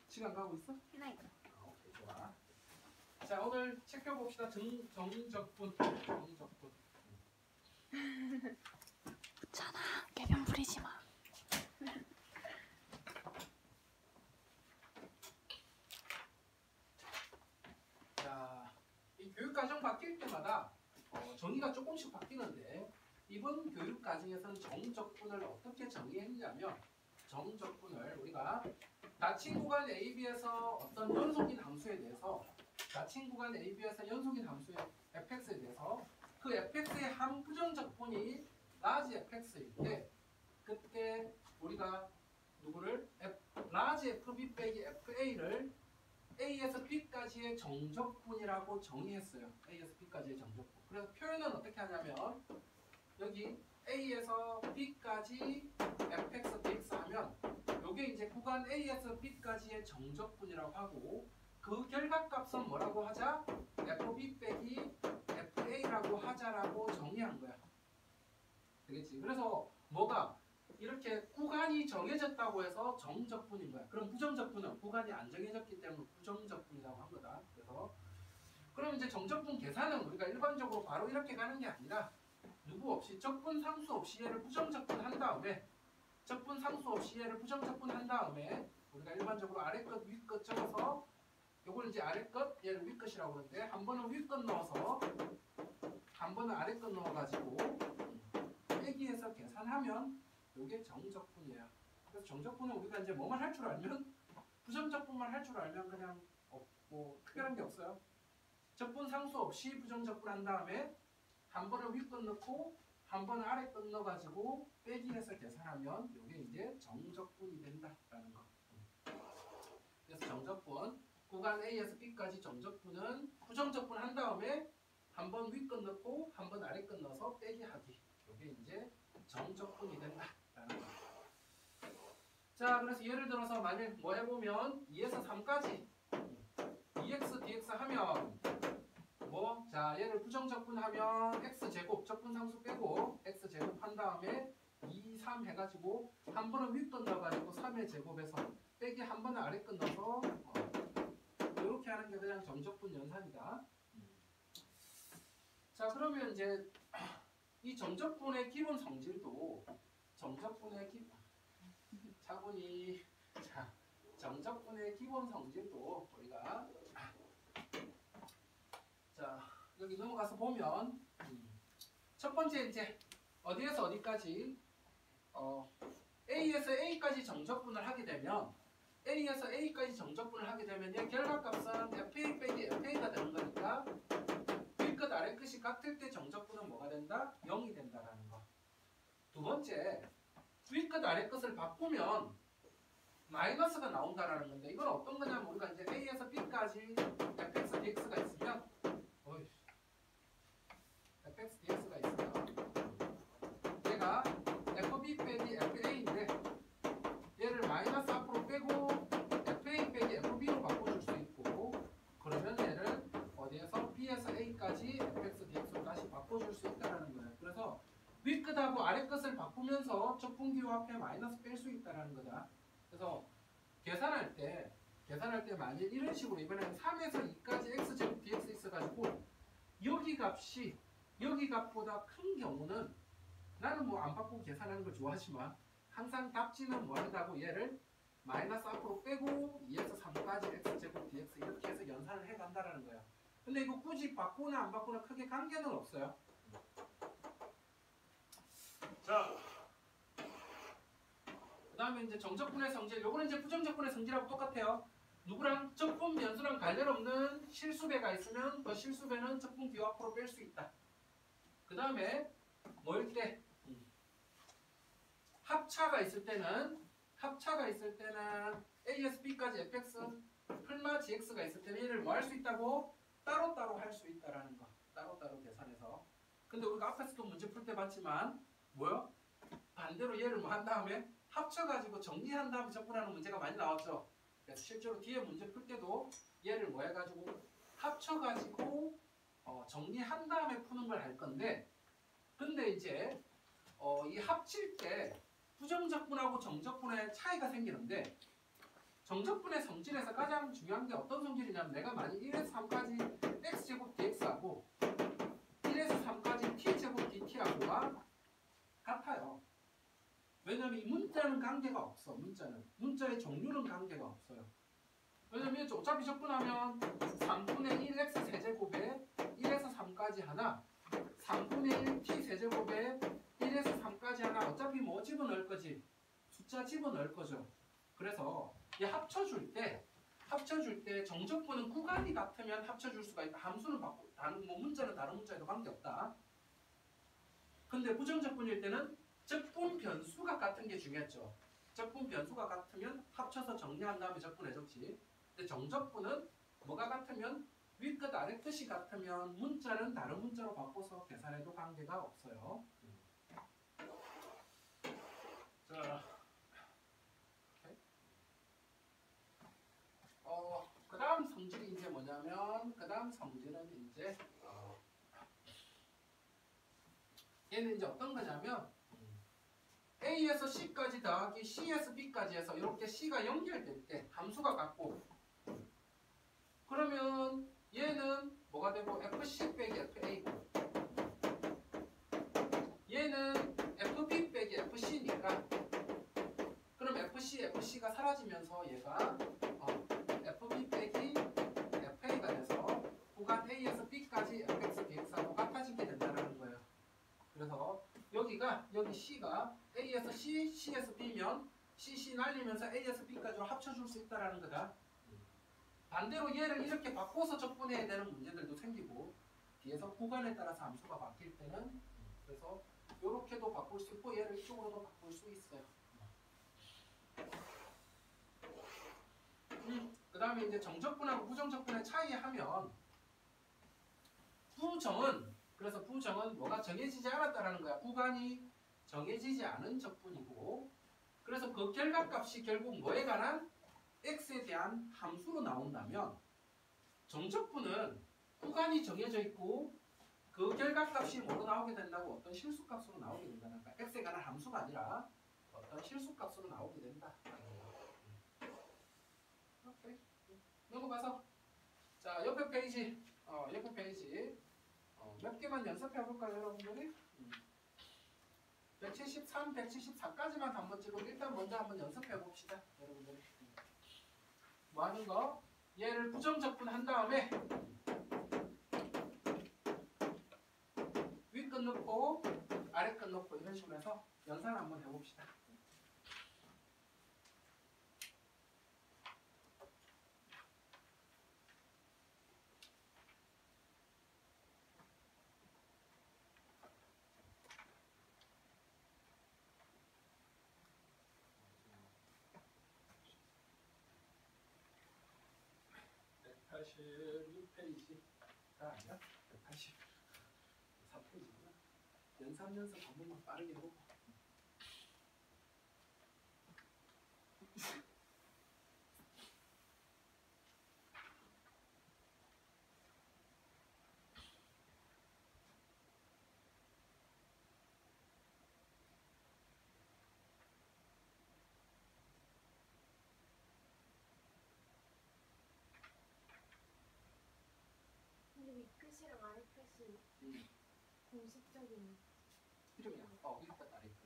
시간 가고 있어? 네. 오케이, 좋아. 자, 오늘 책 펴봅시다. 정적분. 정적분. 웃잖아. 개변 부리지 마. 자, 이 교육과정 바뀔 때마다 정의가 조금씩 바뀌는데 이번 교육과정에서는 정적분을 어떻게 정의했냐면 정적분을 우리가 닫힌 구간 AB에서 어떤 연속인 함수에 대해서 닫힌 구간 AB에서 연속인 함수의 fx에 대해서 그 fx의 한 부정적분이 라지 fx일 때 그때 우리가 누구를 라지 fb 빼기 fa를 A에서 B까지의 정적분이라고 정의했어요. A에서 B까지의 정적분. 그래서 표현은 어떻게 하냐면 여기 A에서 B까지 fx, dx 하면 이게 이제 구간 A에서 B까지의 정적분이라고 하고 그 결과값은 뭐라고 하자? fb 빼기 fa라고 하자라고 정의한 거야. 되겠지? 그래서 뭐가 이렇게 구간이 정해졌다고 해서 정적분인 거야. 그럼 부정적분은 구간이 안 정해졌기 때문에 부정적분이라고 한 거다. 그래서 그럼 이제 정적분 계산은 우리가 일반적으로 바로 이렇게 가는 게 아니라 누구 없이 적분 상수 없이 얘를 부정적분 한 다음에 적분 상수 없이 얘를 부정적분 한 다음에 우리가 일반적으로 아래 것 위 것 적어서 요걸 이제 아래 것 얘를 위 것이라고 그러는데 한 번은 위 것 넣어서 한 번은 아래 것 넣어가지고 빼기해서 계산하면 이게 정적분이에요. 그래서 정적분은 우리가 이제 뭐만 할 줄 알면 부정적분만 할 줄 알면 그냥 뭐 특별한 게 없어요. 적분 상수 없이 부정적분 한 다음에 한 번은 윗것 넣고 한 번은 아래것 넣어가지고 빼기해서 계산하면 이게 이제 정적분이 된다라는 거. 그래서 정적분 구간 A에서 B까지 정적분은 부정적분 한 다음에 한 번 윗것 넣고 한 번 아래것 넣어서 빼기하기. 이게 이제 정적분이 된다라는 거. 자, 그래서 예를 들어서 만약 뭐 해보면 2에서 3까지 2x dx 하면 뭐 자 얘를 부정적분하면 x제곱 적분상수 빼고 x제곱 한 다음에 2, 3 해가지고 한 번은 윗것 넣어가지고 3의 제곱에서 빼기 한 번은 아래것 넣어서 이렇게 하는 게 그냥 정적분 연산이다. 자, 그러면 이제 이 정적분의 기본 성질도 정적분의 차분히 자 정적분의 기본 성질도 우리가 자 여기 넘어가서 보면 첫 번째 이제 어디에서 어디까지 A에서 A까지 정적분을 하게 되면 A에서 A까지 정적분을 하게 되면 이 결과값은 FA 빼기 FA가 되는 거니까 윗끝 아래끝이 같을 때 정적분은 뭐가 된다? 0이 된다라는 거. 두 번째 윗끝 아래끝을 바꾸면 마이너스가 나온다라는 건데 이건 어떤 거냐면 우리가 이제 A에서 B까지 fx, dx가 있으면 fx, dx가 있으면 얘가 fb 빼기 fa인데 얘를 마이너스 앞으로 빼고 fa 빼기 fb로 바꿔줄 수 있고 그러면 얘를 어디에서 B에서 A까지 fx, dx로 다시 바꿔줄 수 있다는 거예요. 그래서 윗끝하고 아래끝을 바꾸면서 적분기호 앞에 마이너스 뺄 수 있다는 거다. 그래서 계산할 때 만약 이런 식으로 이번에는 3에서 2까지 x제곱 dx 있어가지고 여기 값보다 큰 경우는 나는 뭐 안 바꾸고 계산하는 걸 좋아하지만 항상 답지는 뭐 한다고 얘를 마이너스 앞으로 빼고 2에서 3까지 x제곱 dx 이렇게 해서 연산을 해간다라는 거야. 근데 이거 굳이 바꾸나 안 바꾸나 크게 관계는 없어요. 자, 그 다음에 이제 정적분의 성질, 요거는 이제 부정적분의 성질하고 똑같아요. 누구랑 적분 변수랑 관련 없는 실수배가 있으면 그 실수배는 적분 기호 앞으로 뺄 수 있다. 그 다음에 뭐일 때 합차가 있을 때는 A에서 B까지 fx 플마 gx가 있을 때는 얘를 뭐 할 수 있다고? 따로따로 할 수 있다라는 거. 따로따로 계산해서. 근데 우리가 앞에서도 문제 풀 때 봤지만 뭐요? 반대로 얘를 뭐 한 다음에 합쳐가지고 정리한 다음에 적분하는 문제가 많이 나왔죠. 그래서 실제로 뒤에 문제 풀 때도 얘를 뭐 해가지고 합쳐가지고 정리한 다음에 푸는 걸 할 건데 근데 이제 이 합칠 때 부정적분하고 정적분의 차이가 생기는데 정적분의 성질에서 가장 중요한 게 어떤 성질이냐면 내가 만약 1에서 3까지 x제곱 dx하고 1에서 3까지 t제곱 dt하고가 같아요. 왜냐면 이 문자는 관계가 없어. 문자의 종류는 관계가 없어요. 왜냐면 어차피 적분하면 3분의 1 x 세제곱에 1에서 3까지 하나 3분의 1 t 세제곱에 1에서 3까지 하나 어차피 뭐 집어넣을 거지? 숫자 집어넣을 거죠. 그래서 이 합쳐줄 때 정적분은 구간이 같으면 합쳐줄 수가 있다. 함수는 바꾸 다른 뭐 문자는 다른 문자에도 관계없다. 근데 부정적분일 때는 적분 변수가 같은 게 중요했죠. 적분 변수가 같으면 합쳐서 정리한 다음에 적분해 적지. 근데 정적분은 뭐가 같으면 윗끝 아래끝이 같으면 문자는 다른 문자로 바꿔서 계산해도 관계가 없어요. 자, 그 다음 성질이 이제 뭐냐면 그 다음 성질은 이제 얘는 이제 어떤 거냐면 A에서 C까지 더하기 C에서 B까지 해서 이렇게 C가 연결될 때 함수가 같고 그러면 얘는 뭐가 되고 FC 빼기 FA고 얘는 FB 빼기 FC니까 그럼 FC가 사라지면서 얘가 FB 빼기 FA가 돼서 구간 A에서 B까지 FX, BX하고 같아지게 된다는 거예요. 그래서 여기 C가 A에서 C, C에서 B면 C 날리면서 A에서 B까지로 합쳐줄 수 있다는 거다. 반대로 얘를 이렇게 바꿔서 적분해야 되는 문제들도 생기고 뒤에서 구간에 따라서 함수가 바뀔 때는 그래서 이렇게도 바꿀 수 있고 얘를 이쪽으로도 바꿀 수 있어요. 그 다음에 이제 정적분하고 부정적분의 차이하면 부정은 뭐가 정해지지 않았다라는 거야. 구간이 정해지지 않은 적분이고 그래서 그 결과값이 결국 뭐에 관한 x에 대한 함수로 나온다면 정적분은 구간이 정해져 있고 그 결과값이 뭐로 나오게 된다고 어떤 실수값으로 나오게 된다는 거야. x에 관한 함수가 아니라 어떤 실수값으로 나오게 된다. 오케이. 넘어가서 자 옆에 페이지 몇 개만 연습해 볼까요, 여러분들이? 173, 174까지만 한번 찍고 일단 먼저 한번 연습해 봅시다, 여러분들이. 뭐 하는 거? 얘를 부정적분 한 다음에 윗끝 넣고 아래끝 넣고 이런 식으로 해서 연산 한번 해봅시다. 페이지가 아니라 184페이지구나. 연습 한 번만 빠르게 해보고. 근데 윗끝이랑 아래끝이 공식적인 이름이야. 윗끝 아래끝.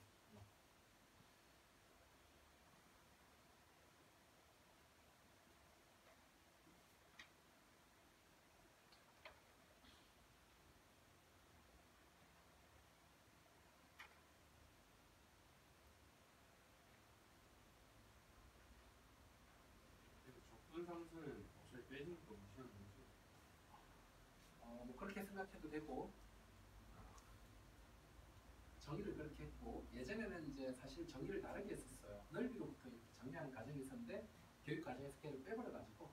적분상수는 어차피 빼주는 거 무시하는 거지. 뭐 그렇게 생각해도 되고 정의를 그렇게 했고 예전에는 이제 사실 정의를 다르게 했었어요. 넓이로부터 이렇게 정리하는 과정이 있었는데 교육 과정에서 걔를 빼버려가지고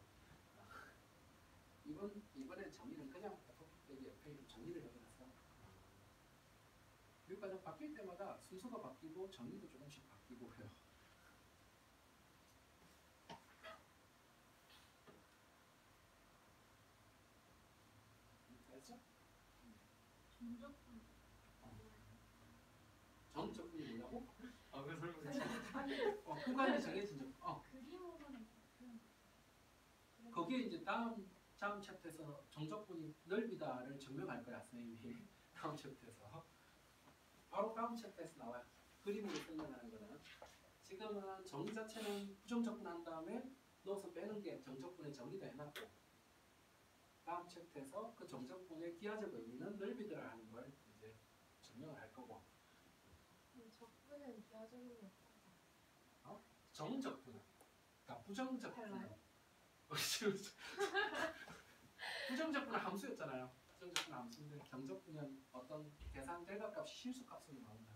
이번에 정의는 그냥 FP빼기 FA로 정의를 해버려서 교육 과정 바뀔 때마다 순서가 바뀌고 정의도 조금씩 바뀌고 해요. 됐어? 종족분 정적분이 뭐냐고? 아, 그 설명. 구간이 정해진 적. 그림으로는 그 요게 이제 다음 챕터에서 정적분이 넓이다를 증명할 거야 선생님이. 다음 챕터에서 바로 다음 챕터에서 나와요. 그림으로 설명하는 거는. 지금은 정의 자체는 부정적분 한 다음에 넣어서 빼는 게 정적분의 정의다 해놨고, 다음 챕터에서 그 정적분의 기하적 의미는 넓이더라 하는 걸 이제 증명을 할 거고, 적분은 기하적인 게 없다. 정적분은, 그러니까 부정적분은 달라요? 부정적분은 함수였잖아요. 부정적분은 함수인데 정적분은 어떤 계산 결과값이 실수값으로 나온다.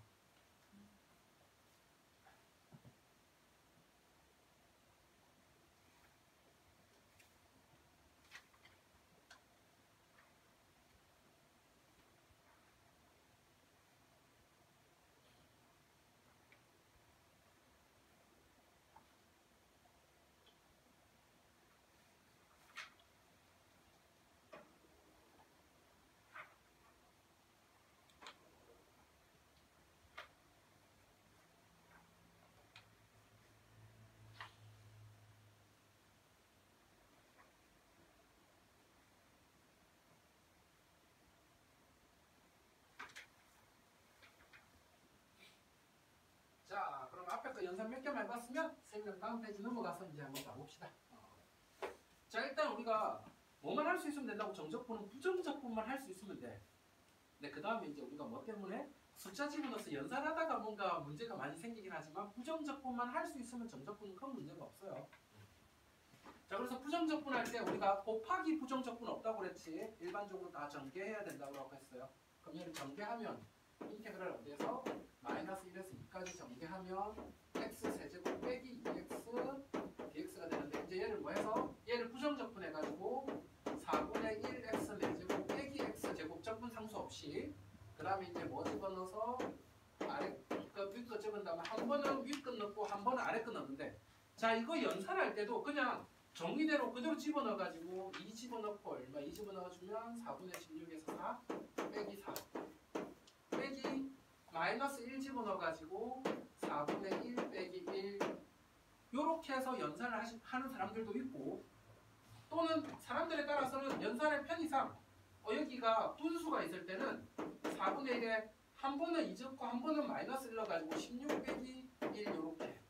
자, 그럼 앞에 거 연산 몇 개만 해봤으면 선생님 다음 페이지 넘어가서 이제 한번 가봅시다. 자, 일단 우리가 뭐만 할 수 있으면 된다고 정적분은 부정적분만 할 수 있으면 돼. 근데 그 다음에 이제 우리가 뭐 때문에 숫자 집어넣어서 연산하다가 뭔가 문제가 많이 생기긴 하지만 부정적분만 할 수 있으면 정적분은 큰 문제가 없어요. 자, 그래서 부정적분 할 때 우리가 곱하기 부정적분 없다고 그랬지. 일반적으로 다 전개해야 된다고 했어요. 그럼 얘를 전개하면 인테그랄 어디에서 마이너스 1에서 2까지 전개하면 x 세제곱 빼기 2x dx가 되는데, 이제 얘를 뭐 해서 얘를 부정적분 해가지고 4분의 1 x 4제곱 빼기 x 제곱 적분 상수 없이, 그 다음에 이제 뭐 집어넣어서 아래 끝 윗끝 적은 다음에 한 번은 윗끝 넣고 한 번은 아래 끝 넣는데, 자, 이거 연산할 때도 그냥 정의대로 그대로 집어넣어가지고 2 집어넣고 얼마 2 집어넣어주면 4분의 16에서 4 빼기 4 빼기 마이너스 1 집어넣어가지고 4분의 1 빼기 1, 요렇게 해서 연산을 하는 사람들도 있고, 또는 사람들에 따라서는 연산의 편의상 여기가 분수가 있을 때는 4분의 1에 한 번은 2 적고 한 번은 마이너스 1 넣어가지고 16 빼기 1 요렇게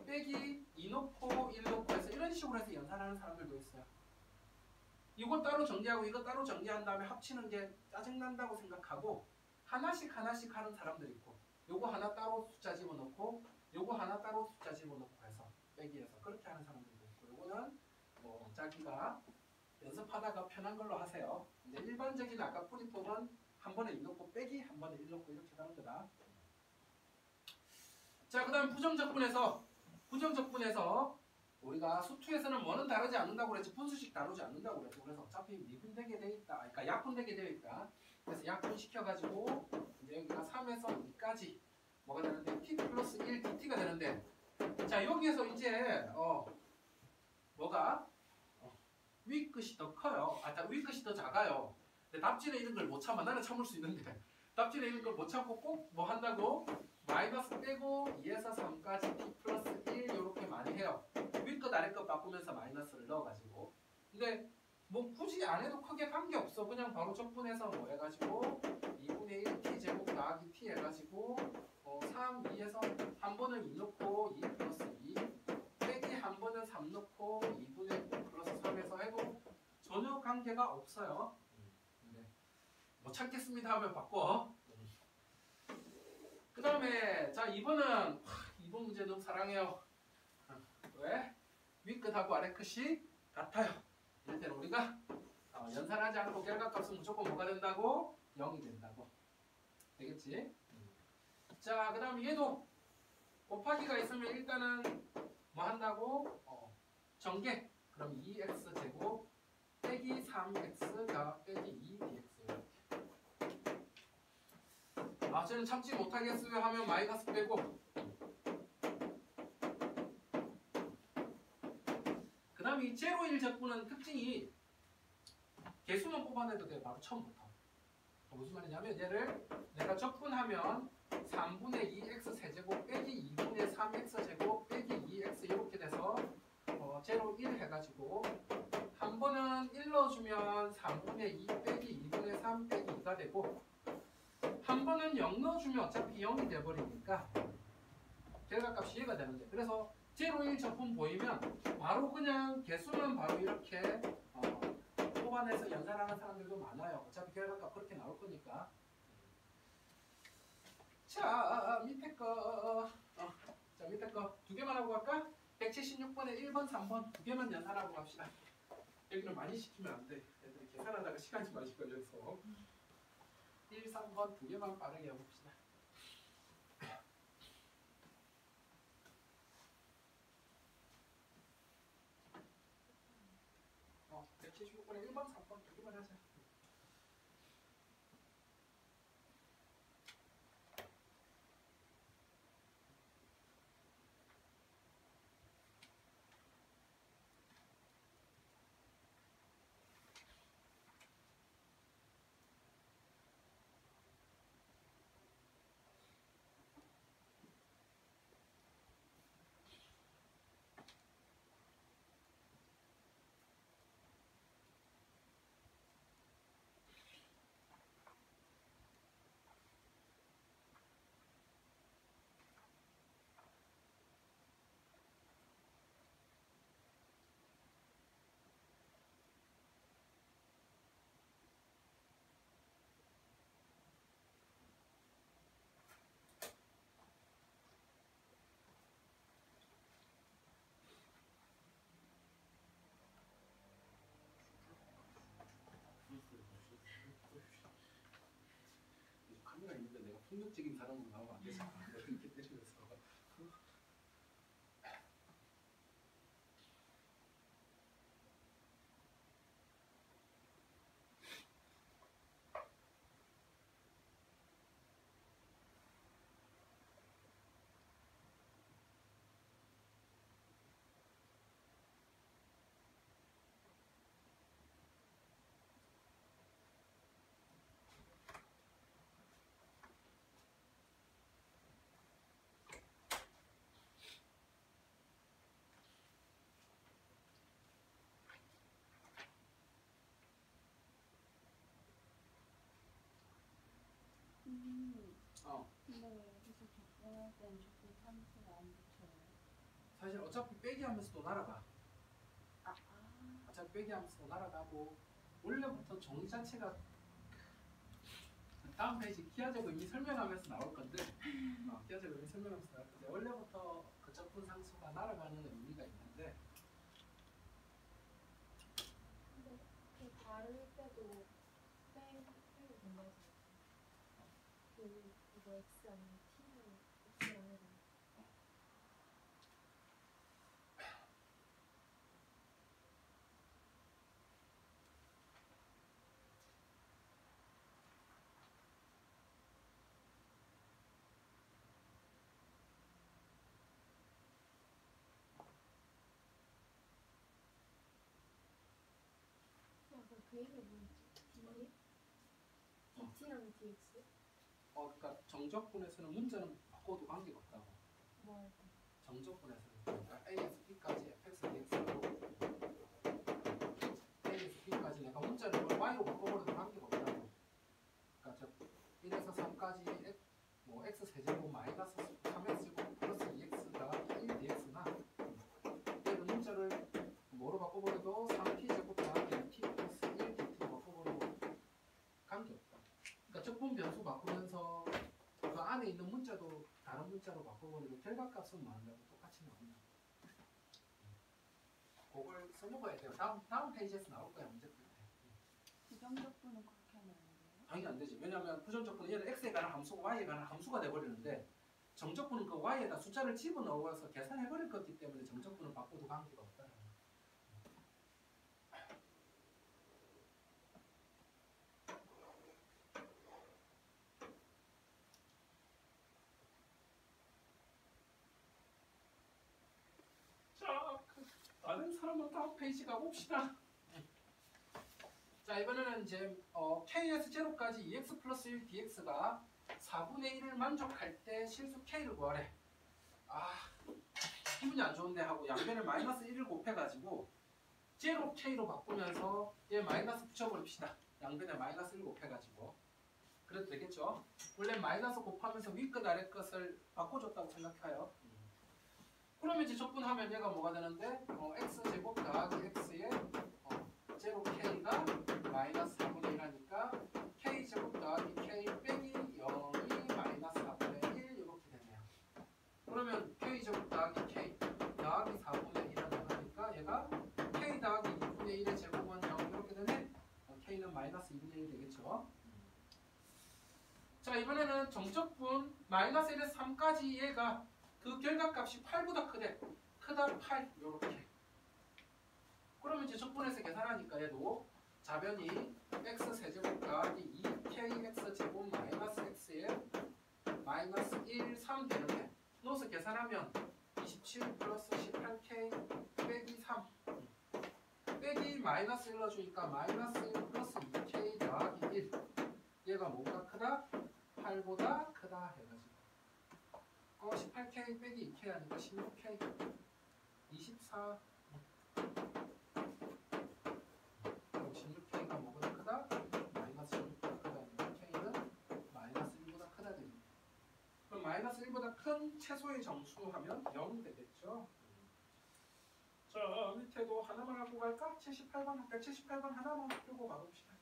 빼기 2 넣고 1 넣고 해서 이런 식으로 해서 연산하는 사람들도 있어요. 이거 따로 정리하고 이거 따로 정리한 다음에 합치는 게 짜증난다고 생각하고 하나씩 하는 사람들이 있고, 요거 하나 따로 숫자 집어넣고 요거 하나 따로 숫자 집어넣고 해서 빼기해서 그렇게 하는 사람들도 있고, 요거는 뭐 자기가 연습하다가 편한 걸로 하세요. 근데 일반적인 아까 풀이법은 한 번에 2 넣고 빼기 한 번에 1 넣고 이렇게 가는 거다. 자, 그 다음 부정적분에서 우리가 수투에서는 뭐는 다르지 않는다고 그랬지, 분수식 다루지 않는다고 그랬죠. 그래서 어차피 미분되게 돼 있다, 그러니까 약분되게 되어 있다. 그래서 약분시켜가지고 이제 여기가 3에서 2까지 뭐가 되는데 t 플러스 1 dt가 되는데, 자, 여기에서 이제 뭐가 윗끝이 더 커요. 윗끝이 더 작아요. 근데 답지에 있는 걸 못 참아. 나는 참을 수 있는데 답지에 있는 걸 못 참고 꼭 뭐 한다고? 마이너스 빼고 2에서 3까지 t 플러스 1 이렇게 많이 해요. 윗끝 아래끝 바꾸면서 마이너스를 넣어가지고. 근데 뭐 굳이 안 해도 크게 관계없어. 그냥 바로 적분해서 뭐 해가지고 2분의 1 t 제곱 더하기 t 해가지고 3, 2에서 한 번은 2 넣고 2 플러스 2 빼기 한 번은 3 넣고 2분의 9 플러스 3에서 해도 전혀 관계가 없어요. 네. 못 찾겠습니다 하면 바꿔. 그 다음에 자, 2번은 2번 문제 너무 사랑해요. 왜? 윗끝하고 아래끝이 같아요. 이럴 때는 우리가 연산하지 않고 결과값은 무조건 뭐가 된다고? 0이 된다고. 되겠지? 자, 그 다음에 얘도 곱하기가 있으면 일단은 뭐 한다고? 전개. 그럼 2x 제곱 빼기 3x 빼기 2dx. 쟤는 참지 못하겠어요 하면 마이너스 빼고, 그 다음에 이 제로 1 적분은 특징이 개수만 뽑아내도 돼. 바로 처음부터. 무슨 말이냐면 얘를 내가 적분하면 3분의 2x 세제곱 빼기 2분의 3x 제곱 빼기 2x 이렇게 돼서 제로 1 해가지고 한 3번은 1 넣어주면 3분의 2 빼기 2분의 3 빼기 2가 되고 한 번은 0 넣어주면 어차피 0이 돼버리니까 결과값이 얘가 되는데 그래서 0, 1 적분 보이면 바로 그냥 개수는 바로 이렇게 뽑아내서 연산하는 사람들도 많아요. 어차피 결과값 그렇게 나올 거니까. 자 밑에 거 자 밑에 거 두 개만 하고 갈까? 176번에 1번, 3번 두 개만 연산하고 갑시다. 여기는 많이 시키면 안 돼. 애들이 계산하다가 시간이 많이 걸려서 1, 3번 두 개만 빠르게 해봅시다. 176번에 1번, 3번 두 개만 하자. 카메라 있는데 내가 폭력적인 사람으로 나오면 안 되잖아. 이렇게 때리면서. 근데 왜 여기서 접근할 땐 접근 참수를 안 붙여요? 사실 어차피 빼기 하면서도 날아가. 아, 어차피 빼기 하면서도 날아가고 원래부터 정의 자체가 다음 페이지 기하적 의미 설명하면서 나올 건데 기하적 의미 설명하면서 나올 건데 원래부터 그 적분 상수가 날아가는 의미가 있는데 근데 그 다를 때도 빼고 된다고 그거 X 아니면 T를 X 안 해도 약간 그 얘기 뭐였지? DT? DT랑 DX? 그러니까 정적분에서는 문자는 바꿔도 관계가 없다고. 뭐 할 때? 정적분에서는 그러니까 A에서 B까지 fx, dx로 A에서 B까지 내가 문자를 y로 바꿔버려도 관계가 없다고. 그러니까 저 1에서 3까지 뭐 x 세제곱 마이너스 3x제곱 플러스 2x가 1dx나 얘는 문자를 뭐로 바꿔버려도 3t제곱 더하기 t 플러스 1dt로 바꿔버려도 관계없다. 그러니까 적분 변수 바꾸면서 그 안에 있는 문자도 다른 문자로 바꿔버리고 결과값은 뭐한다고 똑같이 나온다. 그걸 써먹어야 돼요. 다음 페이지에서 나올 거야 문제 풀 때. 부정적분은 그렇게 하면 안 돼요? 당연히 안 되지. 왜냐하면 부정적분은 얘는 x에 관한 함수고 y에 관한 함수가 돼버리는데 정적분은 그 y에다 숫자를 집어넣어서 계산해버릴 거기 때문에 정적분은 바꿔도 관계가 없다라는 거야. 자, 다른 사람은 다음 페이지 가봅시다. 자, 이번에는 이제 k에서 제로까지 2x 플러스 1 dx가 4분의 1을 만족할 때 실수 k를 구하래. 기분이 안 좋은데 하고 양변을 마이너스 1을 곱해가지고 제로 K로 바꾸면서 얘 마이너스 붙여버립시다. 양변에 마이너스 1 곱해가지고. 그래도 되겠죠? 원래 마이너스 곱하면서 위끝 아래 것을 바꿔줬다고 생각해요. 그러면 이제 적분하면 얘가 뭐가 되는데 x제곱 더하기 x의 제로 K가 마이너스 4분의 1 하니까 K제곱 더하기 K 빼기 0이 마이너스 4분의 1 이렇게 되네요. 그러면 K제곱 더하기 K 더하기 4분의 1을 하니까 얘가 K 더하기 2분의 1의 제곱은 0 이렇게 되네. K는 마이너스 2분의 1 되겠죠. 자, 이번에는 정적분 마이너스 1에서 3까지 얘가 그 결과값이 8보다 크다 8 요렇게. 그러면 이제 적분해서 계산하니까 얘도 자변이 x 세제곱 더하기 2kx 제곱 마이너스 x에 마이너스 1, 3 되는데 넣어서 계산하면 27 플러스 18k 빼기 3 빼기 마이너스 1 넣어주니까 마이너스 1 플러스 2k 더하기 1 얘가 뭐보다 크다? 8보다 크다 해가지고 18k 빼기 2k 하니까 16k 24 그럼 16k가 뭐보다 크다? 마이너스 16보다 크다 하니까 k는 마이너스 1보다 크다 됩니다. 그럼 마이너스 1보다 큰 최소의 정수 하면 0 되겠죠. 자, 밑에도 하나만 하고 갈까? 78번, 178번 하나만 풀고 가봅시다.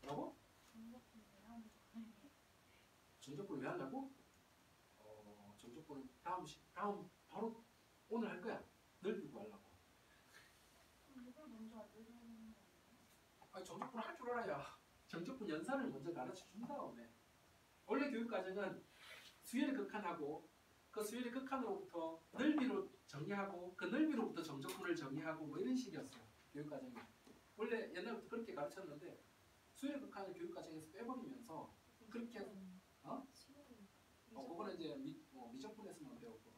뭐라고? 정적분 왜 한다고? 정적분은 다음 바로 오늘 할 거야. 늘리고 하려고. 이걸 먼저 알려주는 거 아니, 정적분 할 줄 알아야 정적분 연산을 먼저 가르쳐 준 다음에 원래 교육과정은 수열의 극한하고 그 수열의 극한으로부터 넓이로 정의하고 그 넓이로부터 정적분을 정의하고 뭐 이런 식이었어요. 교육과정이. 원래 옛날부터 그렇게 가르쳤는데 수열의 극한을 교육과정에서 빼버리면서 그렇게 그거는 이제 미적분에서만 배웠고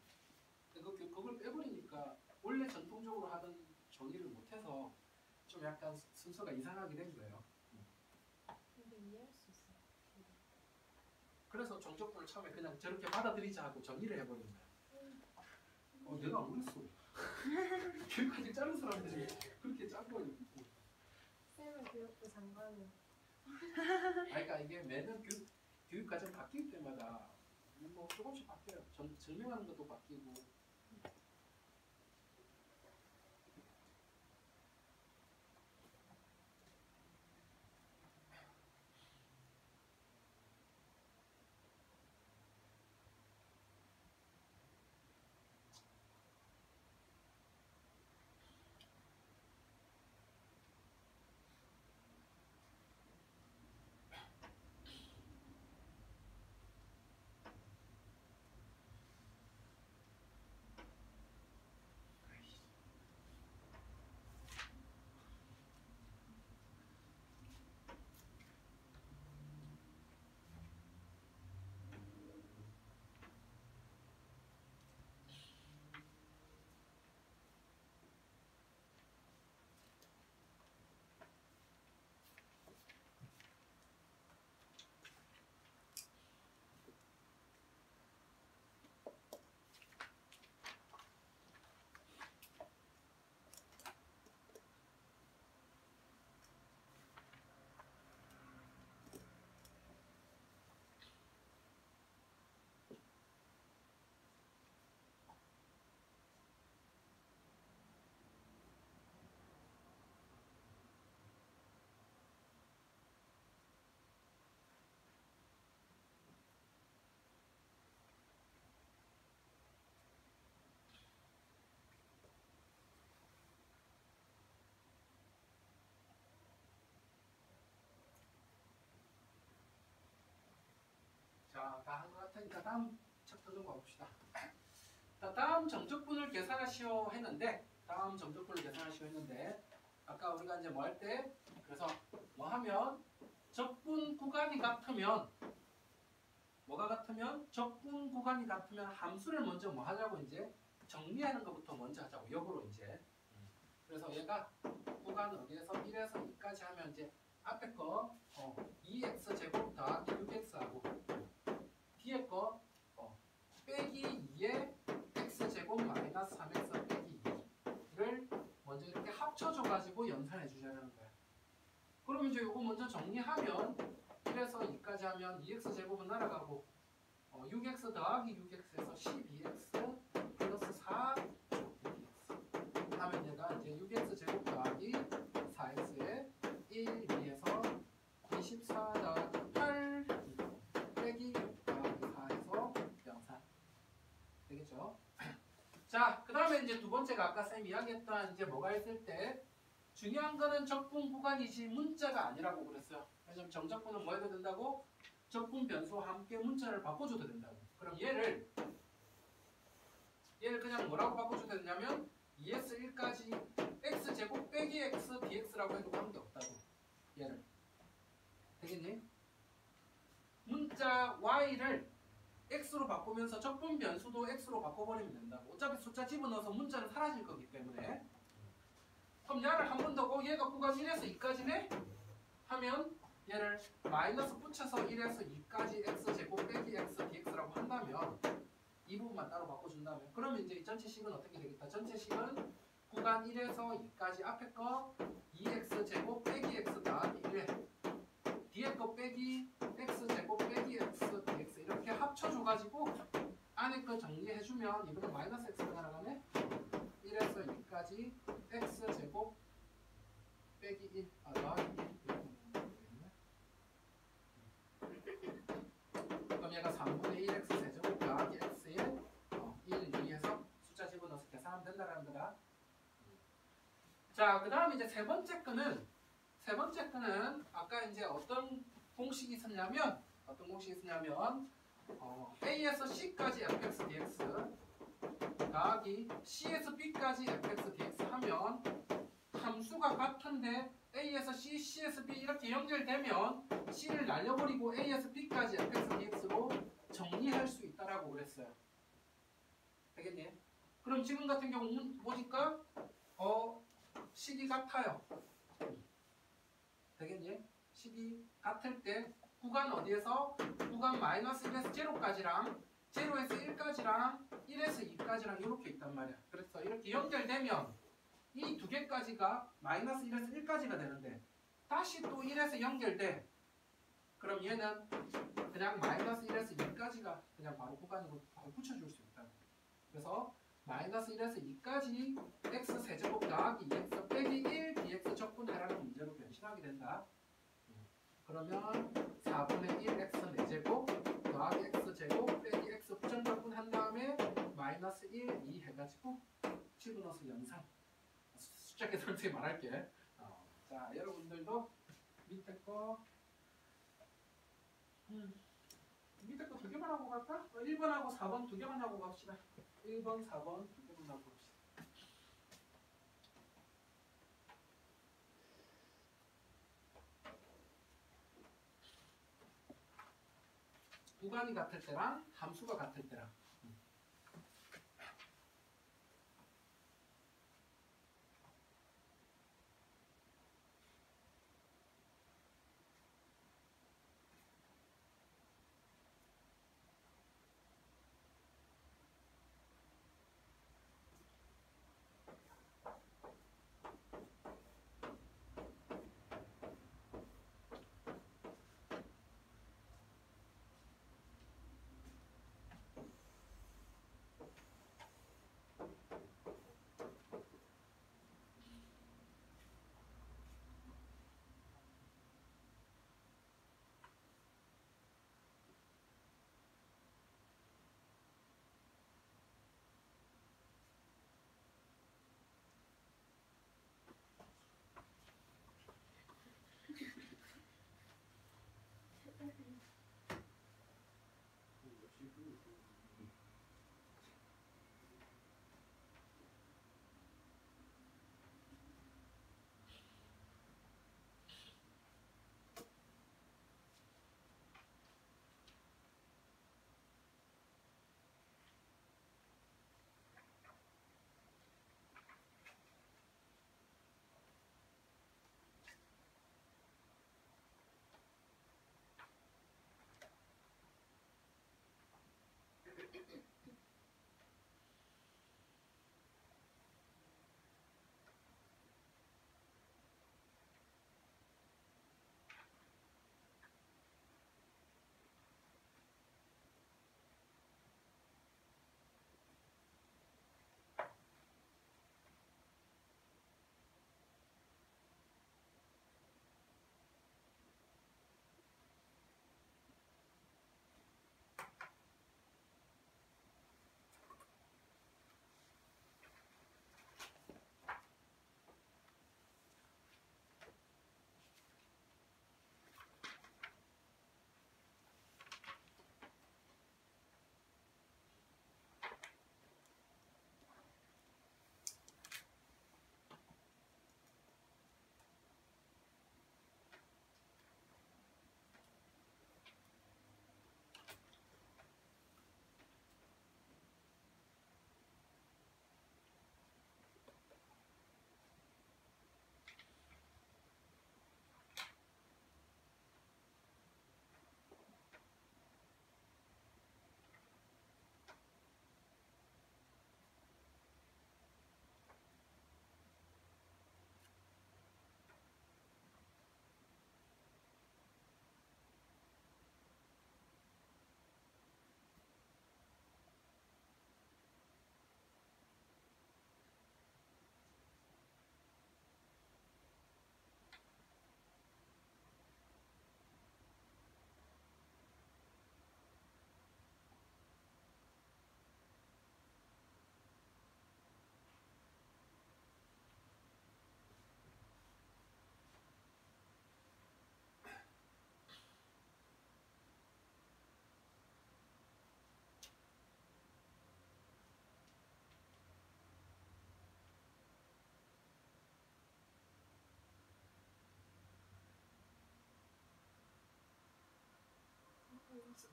그걸 빼버리니까 원래 전통적으로 하던 정의를 못해서 좀 약간 순서가 이상하게 된 거예요. 근데 이해할 수 있어. 그래서 정적분을 처음에 그냥 저렇게 받아들이자 하고 정의를 해버린 거야. 내가 안 그랬어. 교육까지 짜는 사람들이 그렇게 짠 거예요. 쌤은 교육부 장관이요. 그러니까 이게 매년 교육과정 바뀔 때마다 뭐 조금씩 바뀌어요. 증명하는 것도 바뀌고. 자, 다 한 것 같으니까 다음 챕터 좀 가봅시다. 자, 다음 정적분을 계산하시오 했는데 아까 우리가 이제 뭐 할 때 그래서 뭐 하면 적분 구간이 같으면 뭐가 같으면 적분 구간이 같으면 함수를 먼저 뭐 하자고 이제 정리하는 것부터 먼저 하자고 역으로 이제 그래서 얘가 구간 어디에서 1에서 2까지 하면 이제 앞에 거 2x 제곱 더하기 6x하고 뒤에 거 빼기 2에 x 제곱 마이너스 3x 빼기 2를 먼저 이렇게 합쳐줘 가지고 연산해 주자는 거야. 그럼 이제 이거 먼저 정리하면 1에서 2까지 하면 2x 제곱은 날아가고 6x 더하기 6x에서 12x 플러스 4 2x 하면 얘가 이제 6x 제곱 더하기 4x에 1, 2에서 24 더하기 8 빼기 6 더하기 4에서 0사 되겠죠? 자, 그 다음에 이제 두 번째가 아까 쌤 이야기했던 이제 뭐가 있을 때 중요한 거는 적분 구간이지 문자가 아니라고 그랬어요. 왜냐면 정적분은 뭐 해도 된다고? 적분 변수와 함께 문자를 바꿔줘도 된다고. 그럼 얘를 그냥 뭐라고 바꿔줘도 되냐면 2x 1까지 x제곱 빼기 x dx라고 해도 관계없다고. 얘를 되겠니? 문자 y를 x로 바꾸면서 적분 변수도 x로 바꿔버리면 된다고. 어차피 숫자 집어넣어서 문자는 사라질 거기 때문에. 그럼 얘를 한 번 더 얘가 구간 1에서 2까지네? 하면 얘를 마이너스 붙여서 1에서 2까지 x제곱 빼기 x dx라고 한다면 이 부분만 따로 바꿔준다면 그러면 이제 이 전체 식은 어떻게 되겠다? 전체 식은 구간 1에서 2까지 앞에 거 2x제곱 빼기 x 더하기 1에 뒤에 거 빼기 x제곱 빼기 x dx 이렇게 합쳐줘가지고 안에 거 정리해주면 이번에 마이너스 x가 날아가네? 1에서 2까지 x제곱 빼기 1 더하기 1 그럼 얘가 3분의 1 x 세제곱 더하기 x에 1, 2에서 숫자 집어넣어서 계산하면 된다는 거다. 자, 그 다음에 이제 세 번째 거는 아까 이제 어떤 공식이 있었냐면 A에서 C까지 fx dx 더하기 C에서 B까지 fx dx 하면 함수가 같은데 A에서 C, C에서 B 이렇게 연결되면 C를 날려버리고 A에서 B까지 fx dx로 정리할 수 있다라고 그랬어요. 되겠니? 그럼 지금 같은 경우는 뭐니까? 식이 같아요. 되겠니? 식이 같을 때 구간 어디에서? 구간 마이너스 1에서 0까지랑 0에서 1까지랑 1에서 2까지랑 이렇게 있단 말이야. 그래서 이렇게 연결되면 이 두 개까지가 마이너스 1에서 1까지가 되는데 다시 또 1에서 연결돼. 그럼 얘는 그냥 마이너스 1에서 2까지가 그냥 바로 구간으로 바로 붙여줄 수 있다고. 그래서 마이너스 1에서 2까지 x 세제곱 더하기 2x 빼기 1 dx 적분해라는 문제로 변신하게 된다. 그러면 4분의 1 x 4제곱 더하기 x 제곱 빼기 x 부정적분 한 다음에 마이너스 1, 2 해가지고 집어넣어서 연산. 숫자 계산 선생님 말할게. 자, 여러분들도 밑에 거 밑에 거 두 개만 하고 갈까? 1번하고 4번 두 개만 하고 갑시다. 1번, 4번 두 개만 하고 갑시다. 구간이 같을 때랑 함수가 같을 때랑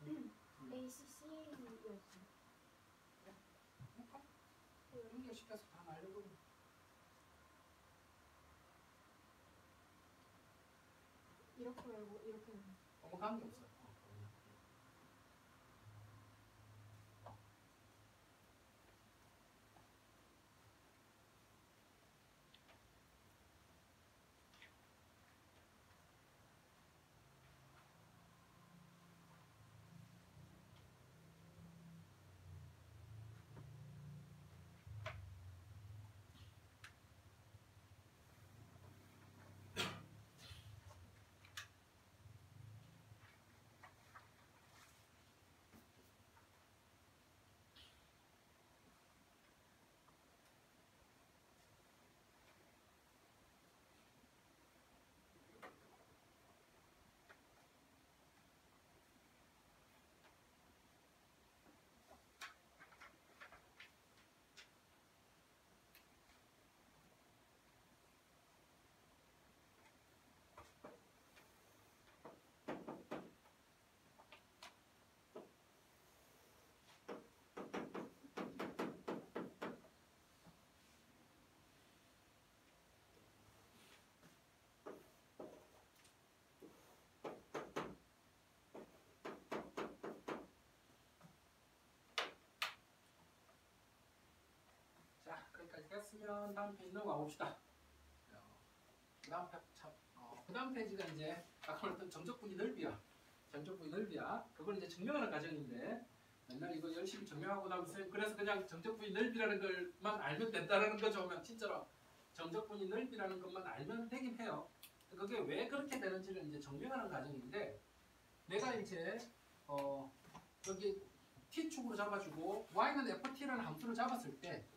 ACC였어요. 연결시켜서 다 날려버려. 이렇게 말고 이렇게. 아무 관계 없어. 자, 거기까지 됐으면 다음 페이지 넘어가 봅시다. 그 다음 페이지가 이제 아까 말했던 정적분이 넓이야. 정적분이 넓이야. 그걸 이제 증명하는 과정인데 맨날 이거 열심히 증명하고 나면 그래서 그냥 정적분이 넓이라는 걸만 알면 된다는 거죠. 그냥 진짜로 정적분이 넓이라는 것만 알면 되긴 해요. 그게 왜 그렇게 되는지를 이제 증명하는 과정인데 내가 이제 여기 t축으로 잡아주고 y는 ft라는 함수를 잡았을 때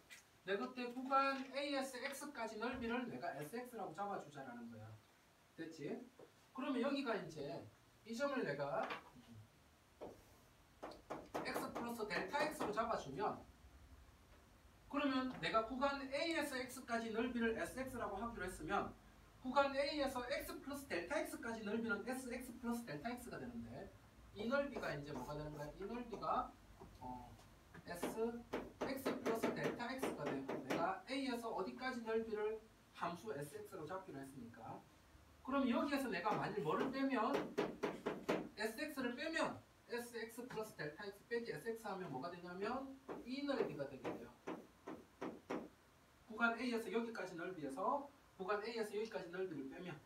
내가 그때 구간 A에서 X까지 넓이를 내가 SX라고 잡아주자라는 거야. 됐지? 그러면 여기가 이제 이 점을 내가 X 플러스 델타 X로 잡아주면 그러면 내가 구간 A에서 X까지 넓이를 SX라고 하기로 했으면 구간 A에서 X 플러스 델타 X까지 넓이는 SX 플러스 델타 X가 되는데 이 넓이가 이제 뭐가 되는 거야? 이 넓이가 X 플러스 델타 X가 되고 내가 A에서 어디까지 넓이를 함수 SX로 잡기로 했으니까 그럼 여기에서 내가 만일 뭐를 빼면 SX를 빼면 SX 플러스 델타 X 빼기 SX 하면 뭐가 되냐면 이 넓이가 되게 돼요. 구간 A에서 여기까지 넓이에서 구간 A에서 여기까지 넓이를 빼면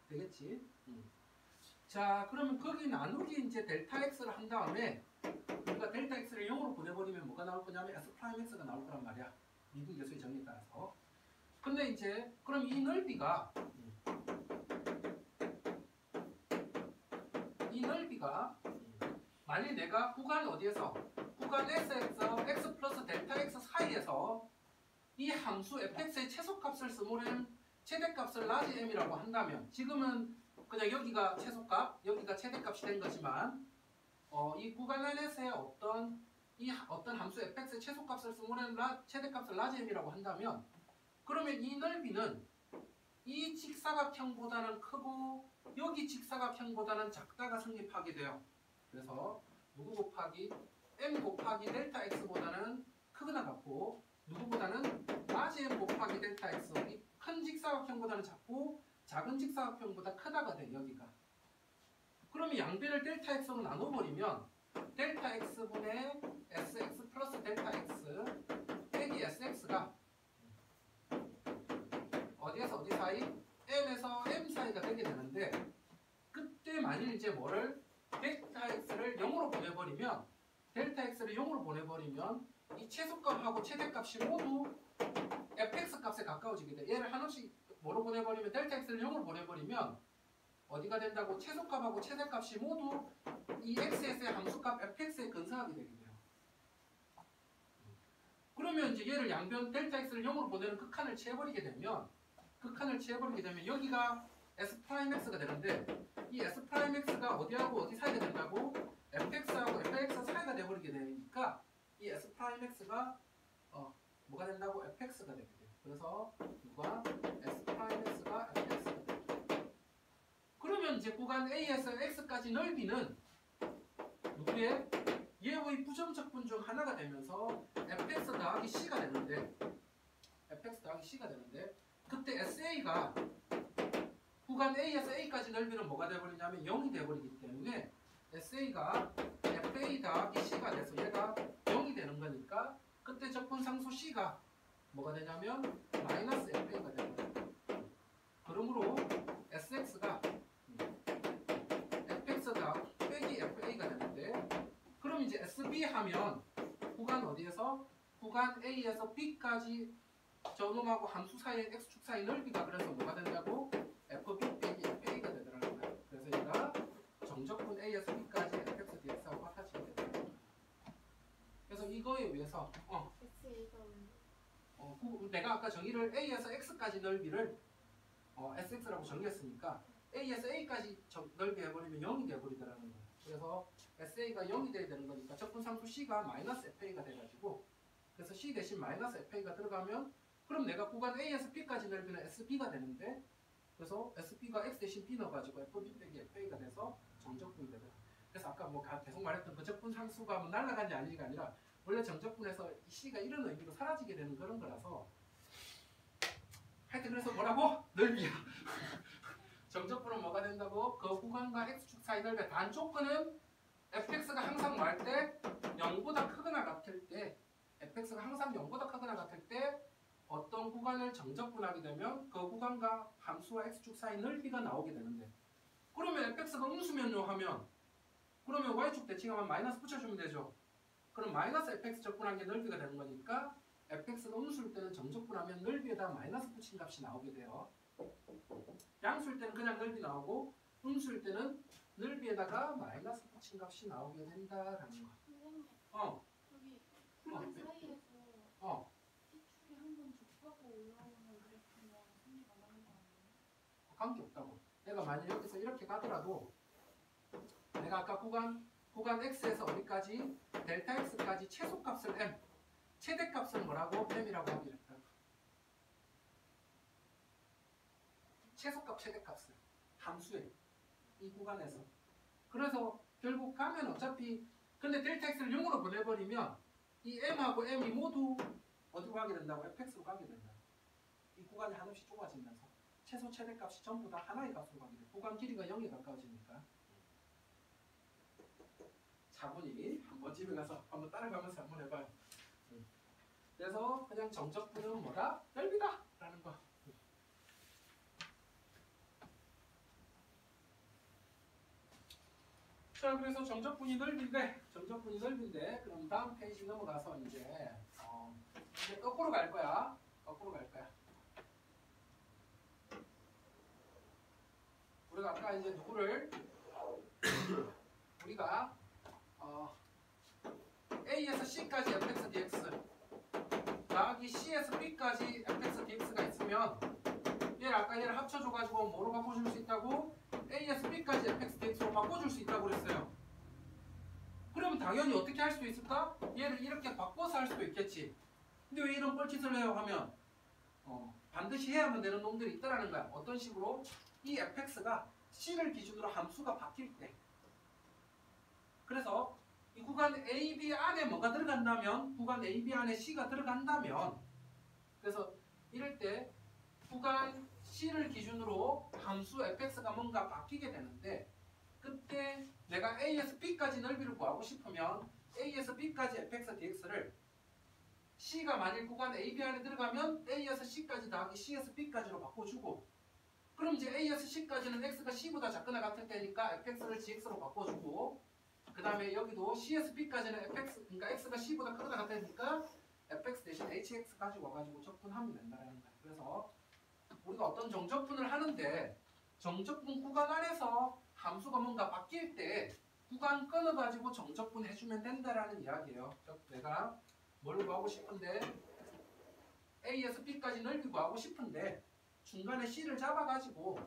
되겠지? 자, 그러면 거기 나누기 이제 델타 X를 한 다음에 우리가 델타 X를 0으로 보내버리면 뭐가 나올 거냐면 S 프라임 X가 나올 거란 말이야. 미분계수의 정의에 따라서. 근데 이제 그럼 이 넓이가 만일 내가 구간 어디에서 구간 S에서 X 플러스 델타 X 사이에서 이 함수 fx의 최소값을 스몰 m 최대값을 라지 m이라고 한다면 지금은 그냥 여기가 최소값 여기가 최대값이 된 거지만 이 구간 안에서의 어떤 함수 fx의 최소값을 스몰 m 최대값을 라지 m이라고 한다면 그러면 이 넓이는 이 직사각형보다는 크고 여기 직사각형보다는 작다가 성립하게 돼요. 그래서 누구 곱하기 m 곱하기 델타 x보다는 크거나 같고 누구보다는 라지 m 곱하기 델타 x 이 큰 직사각형보다는 작고 작은 직사각형보다 크다가 돼 여기가. 그러면 양변을 델타 x로 나눠버리면 델타 x분의 sx 플러스 델타 x 빼기 sx가 어디에서 어디 사이? m에서 m 사이가 되게 되는데 그때 만일 이제 뭐를 델타 x를 0으로 보내버리면 델타 x를 0으로 보내버리면 이 최소값하고 최대값이 모두 fx 값에 가까워지게 돼. 얘를 하나씩 뭐로 보내버리면 델타 x를 0으로 보내버리면 어디가 된다고? 최소값하고 최대값이 모두 이 xs의 함수값 fx에 근사하게 되게 돼요. 그러면 이제 얘를 양변 델타 x를 0으로 보내는 극한을 취해버리게 되면 여기가 S'X가 되는데 이 S'X가 어디하고 어디 사이가 된다고? fx하고 fx 사이가 돼버리게 되니까 이 S'X가 뭐가 된다고? fx가 되게 돼요. 그래서 누가? S'X가 fx가 돼요. 그러면 이제 구간 A에서 X까지 넓이는 누구 왜? 얘의 부정적분 중 하나가 되면서 fx 더하기 c가 되는데 그때 SA가 구간 A에서 A까지 넓이는 뭐가 되어버리냐면 0이 되어버리기 때문에 SA가 FA 더하기 C가 돼서 얘가 0이 되는 거니까 그때 적분상수 C가 뭐가 되냐면 마이너스 FA가 되거든요. 그러므로 SX가 FX 더하기 빼기 FA가 되는데 그럼 이제 SB 하면 구간 어디에서? 구간 A에서 B까지 저놈하고 함수 사이의 X축 사이 넓이가 그래서 뭐가 된다고? FB 빼기 FA가 되더라는 거야. 그래서 얘가 정적분 A에서 B까지 fx dx하고 같아지게 된다. 그래서 이거에 의해서 SA가 내가 아까 정의를 A에서 X까지 넓이를 SX라고 정의했으니까 A에서 A까지 넓이 해버리면 0이 되어버리더라는 거야. 그래서 SA가 0이 돼야 되는 거니까 적분상수 C가 마이너스 FA가 돼가지고 그래서 C 대신 마이너스 FA가 들어가면 그럼 내가 구간 A에서 B까지 넓이는 SB가 되는데 그래서 SB가 X 대신 B 넣어가지고 FB 빼기 FA가 돼서 정적분이 되더라. 그래서 아까 뭐 계속 말했던 그 적분 상수가 뭐 날아간지 아니가 아니라 원래 정적분에서 이 C가 이런 의미로 사라지게 되는 그런 거라서 하여튼 그래서 뭐라고? 넓이야. 정적분은 뭐가 된다고? 그 구간과 X축 사이 넓이 단 조건은 fx가 항상 뭐 할 때 0보다 크거나 같을 때 fx가 항상 0보다 크거나 같을 때 어떤 구간을 정적분하게 되면 그 구간과 함수와 x축 사이 넓이가 나오게 되는데 그러면 fx가 음수면요 하면 그러면 y축 대칭하면 마이너스 붙여주면 되죠. 그럼 마이너스 fx 적분한 게 넓이가 되는 거니까 fx가 음수일 때는 정적분하면 넓이에다 마이너스 붙인 값이 나오게 돼요. 양수일 때는 그냥 넓이 나오고 음수일 때는 넓이에다가 마이너스 붙인 값이 나오게 된다라는 거. 선생님 어. 여기 구간 사이에서 어. T축이 한번 좁하고 올라오는 그래프면 성리가 나는 거 아니에요? 관계없다고. 내가 만약 여기서 이렇게 가더라도 내가 아까 구간 x에서 어디까지? 델타 x까지 최소값을 m 최대값은 뭐라고? m이라고 하기로 했다. 최소값 최대값을 함수에 이 구간에서 그래서 결국 가면 어차피 근데 델타 x를 0으로 보내버리면 이 m하고 m이 모두 어디로 가게 된다고? fx로 가게 된다. 이 구간이 한없이 좁아지면서 최소 최대값이 전부 다 하나의 값으로 가게 돼. 구간 길이가 0에 가까워지니까. 차분히 한번 집에 가서 한번 따라가면서 한번 해봐요. 그래서 그냥 정적분은 뭐다? 넓이다! 라는 거. 자, 그래서 정적분이 넓인데 그럼 다음 페이지 넘어가서 이제 거꾸로 갈 거야. 우리가 아까 이제 누구를 우리가 A에서 C까지 fx dx 더하기 C에서 B까지 fx dx가 있으면 얘를 합쳐줘가지고 뭐로 바꿔줄 수 있다고? A에서 B까지 fx dx로 바꿔줄 수 있다고 그랬어요. 그러면 당연히 어떻게 할 수 있을까? 얘를 이렇게 바꿔서 할 수도 있겠지. 근데 왜 이런 뻘짓을 해요 하면 반드시 해야만 되는 놈들이 있다라는 거야. 어떤 식으로? 이 fx가 C를 기준으로 함수가 바뀔 때 그래서 이 구간 AB 안에 뭐가 들어간다면 구간 AB 안에 C가 들어간다면 그래서 이럴 때 구간 C를 기준으로 함수 fx가 뭔가 바뀌게 되는데 그때 내가 A에서 B까지 넓이를 구하고 싶으면 A에서 B까지 fx dx를 C가 만일 구간 AB 안에 들어가면 A에서 C까지 더하기 C에서 B까지로 바꿔주고 그럼 이제 A에서 C까지는 X가 C보다 작거나 같을 때니까 fx를 gx로 바꿔주고 그 다음에 여기도 C에서 B까지는 fx 그러니까 X가 C보다 크거나 같으니까 fx 대신 hx 가지고 와가지고 적분하면 된다는 거야. 그래서 우리가 어떤 정적분을 하는데 정적분 구간 안에서 함수가 뭔가 바뀔 때 구간 끊어가지고 정적분 해주면 된다라는 이야기예요. 내가 뭘 구하고 싶은데 A에서 B까지 넓이 구하고 싶은데 중간에 C를 잡아가지고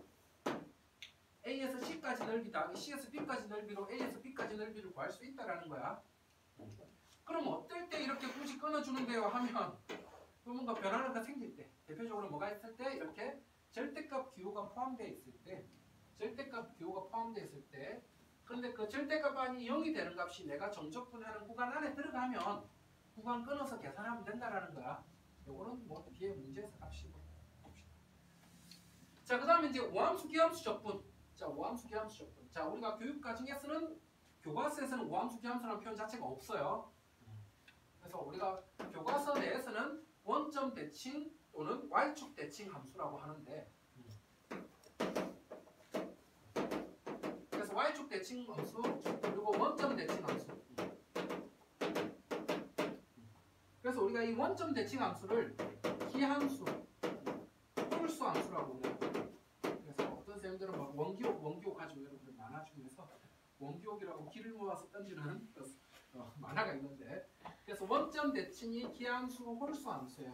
A에서 C까지 넓이 더하기 C에서 B까지 넓이로 A에서 B까지 넓이를 구할 수 있다라는 거야. 그럼 어떨 때 이렇게 굳이 끊어주는데요 하면 뭔가 변화가 생길 때 대표적으로 뭐가 있을 때 이렇게 절대값 기호가 포함되어 있을 때 근데 그 절대값 아니 0이 되는 값이 내가 정적분하는 구간 안에 들어가면 구간 끊어서 계산하면 된다라는 거야. 요거는 뭐 뒤에 문제에서 값이고. 자, 그 다음에 이제 오함수 기함수 적분. 자, 오함수 기함수 적분. 자, 우리가 교육 과정에서는 교과서에서는 오함수 기함수라는 표현 자체가 없어요. 그래서 우리가 교과서 내에서는 원점 대칭 또는 y축 대칭 함수라고 하는데, 그래서 y축 대칭 함수 그리고 원점 대칭 함수. 그래서 우리가 이 원점 대칭 함수를 기함수, 홀수 함수라고 해요. 그래서 어떤 선생님들은 막 원기옥 가지고 여러분들 만화 중에서 원기옥이라고 기를 모아서 던지는 만화가 있는데, 그래서 원점 대칭이 기함수, 홀수 함수예요.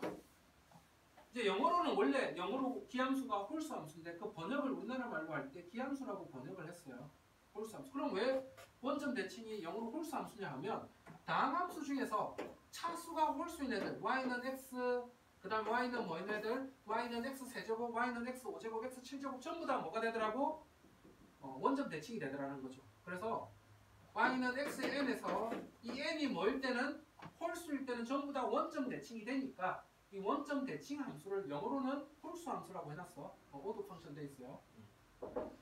이제 영어로는 원래 영어로 기함수가 홀수 함수인데 그 번역을 우리나라 말로 할 때 기함수라고 번역을 했어요. 홀수 함수. 그럼 왜 원점 대칭이 영어로 홀수 함수냐 하면 다항함수 중에서 차수가 홀수인 애들 y는 x, 그 다음 y는 뭐인 애들? y는 x 세제곱, y는 x 5제곱, x 7제곱 전부 다 뭐가 되더라고? 원점 대칭이 되더라는 거죠. 그래서 y는 x의 n에서 이 n이 뭐일 때는 홀수일 때는 전부 다 원점 대칭이 되니까 이 원점 대칭 함수를 영어로는 홀수 함수라고 해놨어. 오도 펑션 돼 있어요.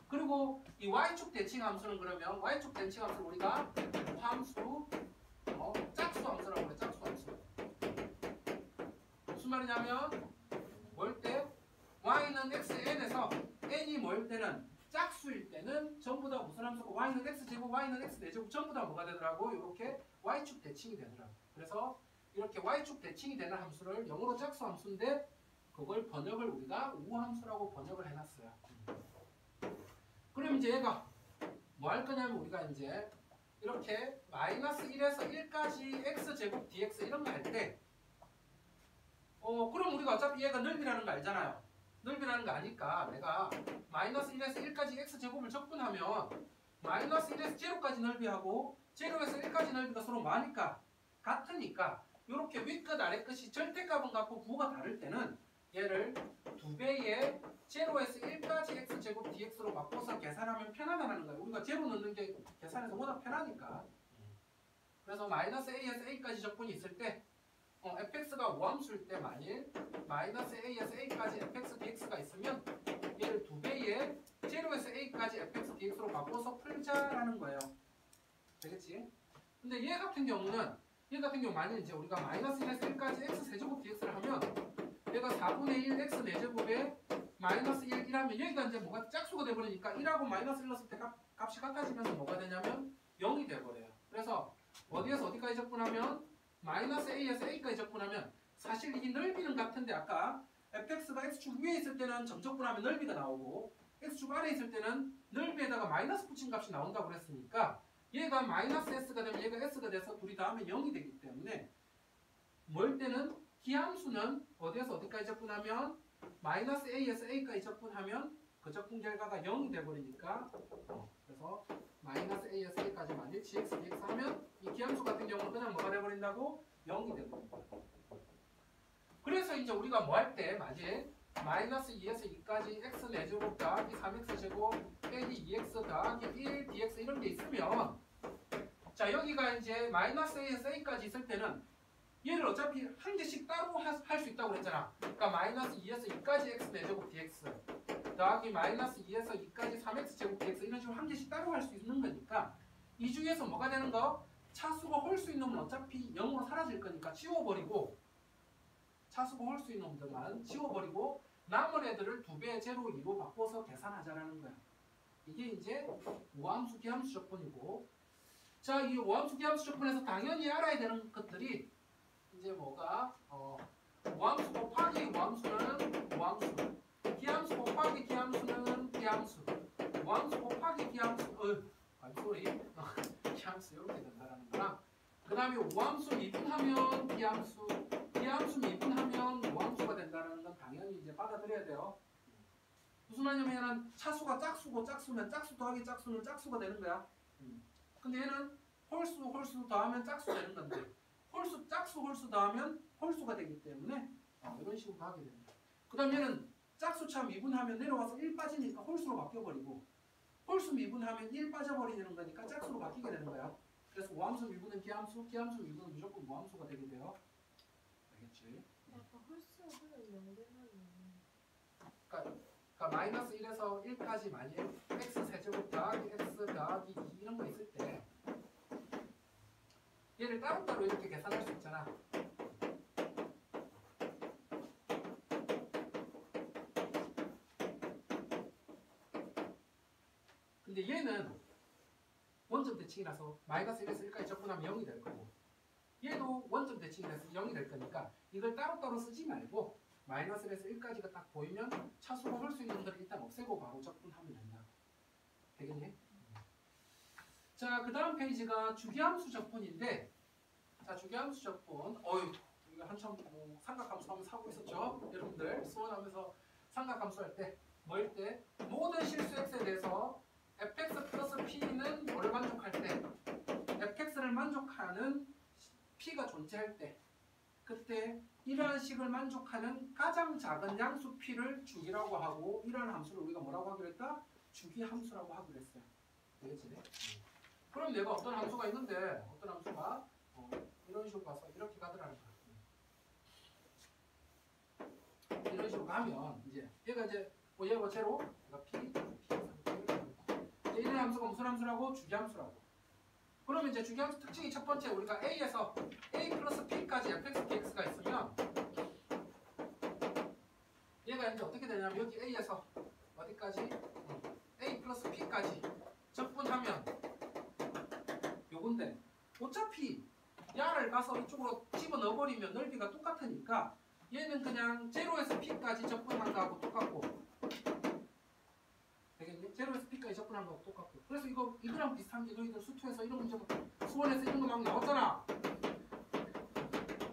그리고 이 y축 대칭 함수는 그러면 y축 대칭 함수를 우리가 함수, 짝수 함수라고 그래. 짝수 함수. 무슨 말이냐면 뭐일 때 y는 x의 n에서 n이 뭐일 때는 짝수일 때는 전부 다 무슨 함수고 y는 x제곱, y는 x 4제곱 전부 다 뭐가 되더라고? 이렇게 y축 대칭이 되더라고. 그래서 이렇게 y축 대칭이 되는 함수를 영어로 짝수 함수인데 그걸 번역을 우리가 우함수라고 번역을 해놨어요. 그럼 이제 얘가 뭐 할 거냐면 우리가 이제 이렇게 마이너스 1에서 1까지 x제곱 dx 이런 거 할 때 그럼 우리가 어차피 얘가 넓이라는 거 알잖아요. 넓이라는 거 아니까 내가 마이너스 1에서 1까지 x제곱을 적분하면 마이너스 1에서 0까지 넓이하고 0에서 1까지 넓이가 서로 많으니까 같으니까 이렇게 윗끝 아래끝이 절대값은 같고 부호가 다를 때는 얘를 2배의 0에서 1까지 x제곱 dx로 바꿔서 계산하면 편하다는 거예요. 우리가 제로 넣는 게 계산해서 워낙 편하니까. 그래서 마이너스 a에서 a까지 적분이 있을 때 fx가 우함수일 때 만일 마이너스 a에서 a까지 fx dx가 있으면 얘를 2배의 0에서 a까지 fx dx로 바꿔서 풀자라는 거예요. 되겠지? 근데 얘 같은 경우 만일 이제 우리가 마이너스 1에서 1까지 x 세제곱 dx를 하면 얘가 4분의 1 x 4제곱에 마이너스 1이라면 여기가 이제 뭐가 짝수가 돼버리니까 1하고 마이너스 1 넣었을 때 값이 같아지면서 뭐가 되냐면 0이 돼버려요. 그래서 어디에서 어디까지 적분하면 마이너스 a에서 a까지 적분하면 사실 이 넓이는 같은데 아까 fx가 x축 위에 있을 때는 점적분하면 넓이가 나오고 x축 아래에 있을 때는 넓이에다가 마이너스 붙인 값이 나온다고 그랬으니까 얘가 마이너스 s가 되면 얘가 s가 돼서 둘이 다음에 0이 되기 때문에 뭐일 때는 기함수는 어디에서 어디까지 적분하면 마이너스 a에서 a까지 적분하면 그 적분 결과가 0이 돼버리니까 그래서 마이너스 a에서 a까지 만일 gx, dx 하면 이 기함수 같은 경우는 그냥 뭐가 돼버린다고? 0이 돼버린다. 그래서 이제 우리가 뭐 할 때 만일 마이너스 2에서 2까지 x 4제곱 더하기 3x제곱 빼기 2x 더하기 1 dx 이런 게 있으면 자 여기가 이제 마이너스 a에서 a까지 있을 때는 얘를 어차피 한 개씩 따로 할 수 있다고 그랬잖아. 그러니까 마이너스 2에서 2까지 x 4제곱 dx 더하기 마이너스 2에서 2까지 3x제곱 dx 이런 식으로 한 개씩 따로 할 수 있는 거니까 이 중에서 뭐가 되는 거? 차수가 홀수 있는 놈은 어차피 0으로 사라질 거니까 지워버리고 차수가 홀수 있는 놈들만 지워버리고 남은 애들을 2배의 제로 2로 바꿔서 계산하자라는 거야. 이게 이제 우함수 기함수 적분이고 자, 이 우함수 기함수 적분에서 당연히 알아야 되는 것들이 이제 뭐가 우함수 곱하기 우함수는 우함수 기함수 곱하기 기함수는 기함수 우함수 곱하기 기함수 소리 기함수 이렇게 된다라는 거랑 그 다음에 우함수 미분하면 기함수 기함수 미분하면 우함수가 된다는 건 당연히 이제 받아들여야 돼요. 무슨 말이냐면 차수가 짝수고 짝수면 짝수 더하기 짝수는 짝수가 되는 거야. 근데 얘는 홀수 더하면 짝수 되는 건데 짝수 더하면 홀수가 되기 때문에 이런 식으로 하게 됩니다. 그 다음 얘는 짝수차 미분하면 내려와서 1 빠지니까 홀수로 바뀌어버리고 홀수 미분하면 1 빠져버리는 거니까 짝수로 바뀌게 되는 거야. 그래서 우함수 미분은 기함수, 기함수 미분은 무조건 무함수가 되게 돼요. 알겠지? 약간 홀수는 연결하는. 그러니까 마이너스 1에서 1까지 만일 x 세제곱 더하기 x 더하기 2 이런 거 있을 때 얘를 따로따로 이렇게 계산할 수 있잖아. 근데 얘는 원점 대칭이라서 마이너스 1에서 1까지 접근하면 0이 될 거고 얘도 원점 대칭이라서 0이 될 거니까 이걸 따로따로 쓰지 말고 마이너스 1에서 1까지가 딱 보이면 차수가 올 수 있는 걸 일단 없애고 바로 접근하면 된다. 되겠니? 자, 그 다음 페이지가 주기함수 접근인데 자, 주기함수 접근 어휴 우리가 한참 뭐 삼각함수 하면서 하고 있었죠? 여러분들 수원하면서 삼각함수 할 때 뭐일 때 모든 실수 x에 대해서 fx 플러스 p는 뭐를 만족할 때 fx를 만족하는 p가 존재할 때 그때 이러한 식을 만족하는 가장 작은 양수 p를 주기라고 하고 이러한 함수를 우리가 뭐라고 하기로 했다? 주기함수라고 하기로 했어요. 되겠지? 그럼 내가 어떤 함수가 있는데 어떤 함수가 이런 식으로 가서 이렇게 가더라는 거야. 이런 식으로 가면 이제 얘가 이제 얘가 제로 얘가 p 이제 이런 함수가 무슨 함수라고? 주기함수라고. 그러면 이제 주기함수 특징이 첫 번째 우리가 a에서 a 플러스 p까지 fx, dx가 있으면 얘가 이제 어떻게 되냐면 여기 a에서 어디까지? a 플러스 p까지 적분하면 요건데 어차피 야를 가서 이쪽으로 집어넣어버리면 넓이가 똑같으니까 얘는 그냥 제로에서 p까지 접근한 거하고 똑같고 되겠니? 제로에서 p까지 접근한 거하고 똑같고 그래서 이거랑 비슷한 게 너희들 수투에서 이런 문제 수원에서 이런 거 막 나왔잖아.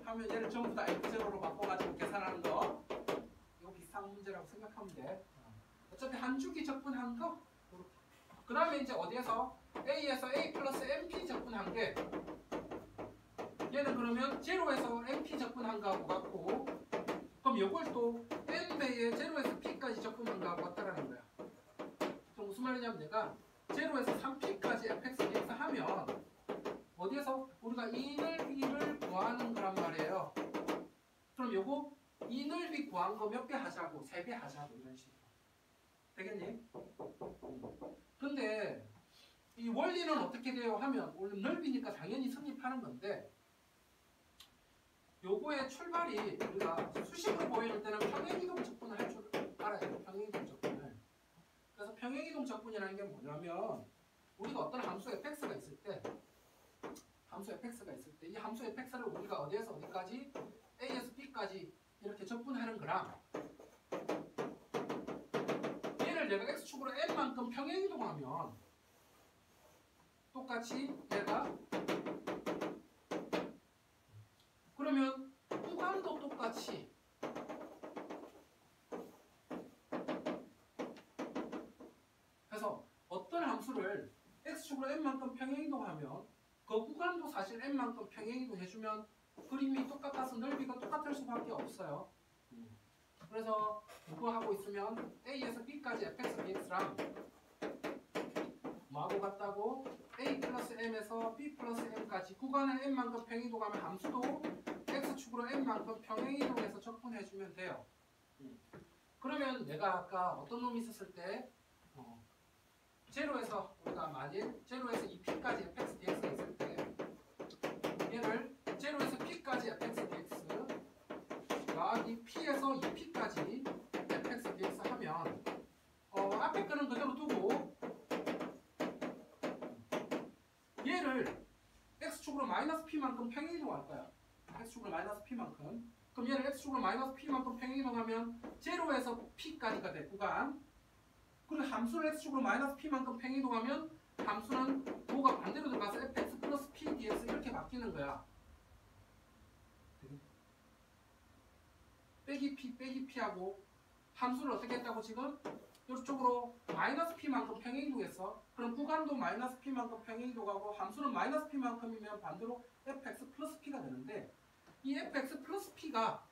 하면 얘를 전부 다 F0로 바꿔가지고 계산하는 거 이거 비슷한 문제라고 생각하면 돼. 어차피 한 주기 접근한 거 그 다음에 이제 어디에서 A에서 A 플러스 MP 접근한 게 얘는 그러면 제로에서 MP 접근한 거하고 같고 그럼 요걸 또 N배에 제로에서 P까지 접근한 거하고 같다라는 거야. 그럼 무슨 말이냐면 내가 제로에서 3P까지 fx, dx 하면 어디에서 우리가 이 넓이를 구하는 거란 말이에요. 그럼 요거 이 넓이 구한 거 몇 배 하자고 3배 하자고 이런 식으로 되겠니? 근데 이 원리는 어떻게 돼요 하면 원래 넓이니까 당연히 성립하는 건데 요거의 출발이 우리가 수식으로 보일 때는 평행이동 접근을 할 줄 알아야 돼요. 평행이동 접근을. 그래서 평행이동 접근이라는 게 뭐냐면 우리가 어떤 함수 fx가 있을 때 이 함수 fx를 우리가 어디에서 어디까지 a에서 b까지 이렇게 접근하는 거랑 얘를 내가 x축으로 n만큼 평행이동하면 똑같이 얘가 그러면 구간도 똑같이 그래서 어떤 함수를 x축으로 n만큼 평행이동하면 그 구간도 사실 n만큼 평행이동 해주면 그림이 똑같아서 넓이가 똑같을 수밖에 없어요. 그래서 이거 하고 있으면 a에서 b까지 fx, dx랑 뭐하고 같다고? a 플러스 m에서 b 플러스 m까지 구간을 n만큼 평행이동하면 함수도 x축으로 n만큼 평행이동해서 접근해주면 돼요. 그러면 내가 아까 어떤 놈이 있었을 때 제로에서 우리가 만일 제로에서 2p까지 fx, dx가 있을 때 얘를 제로에서 p까지 fx, dx 더하기 p에서 2p까지 fx, dx 하면 앞에 거는 그대로 두고 얘를 x축으로 마이너스 p만큼 평행이동할 거야. x축으로 마이너스 p만큼. 그럼 얘를 x축으로 마이너스 p만큼 평행이동하면 제로에서 p까지가 돼 구간. 그리고 함수를 x축으로 마이너스 p만큼 평행이동하면 함수는 도가 반대로 들어가서 fx 플러스 p dx 이렇게 바뀌는 거야. 빼기 p 하고 함수를 어떻게 했다고 지금? 이쪽으로 마이너스 p만큼 평행이동했어. 그럼 구간도 마이너스 p만큼 평행이동하고 함수는 마이너스 p만큼이면 반대로 fx 플러스 p가 되는데 이 fx 플러스 p가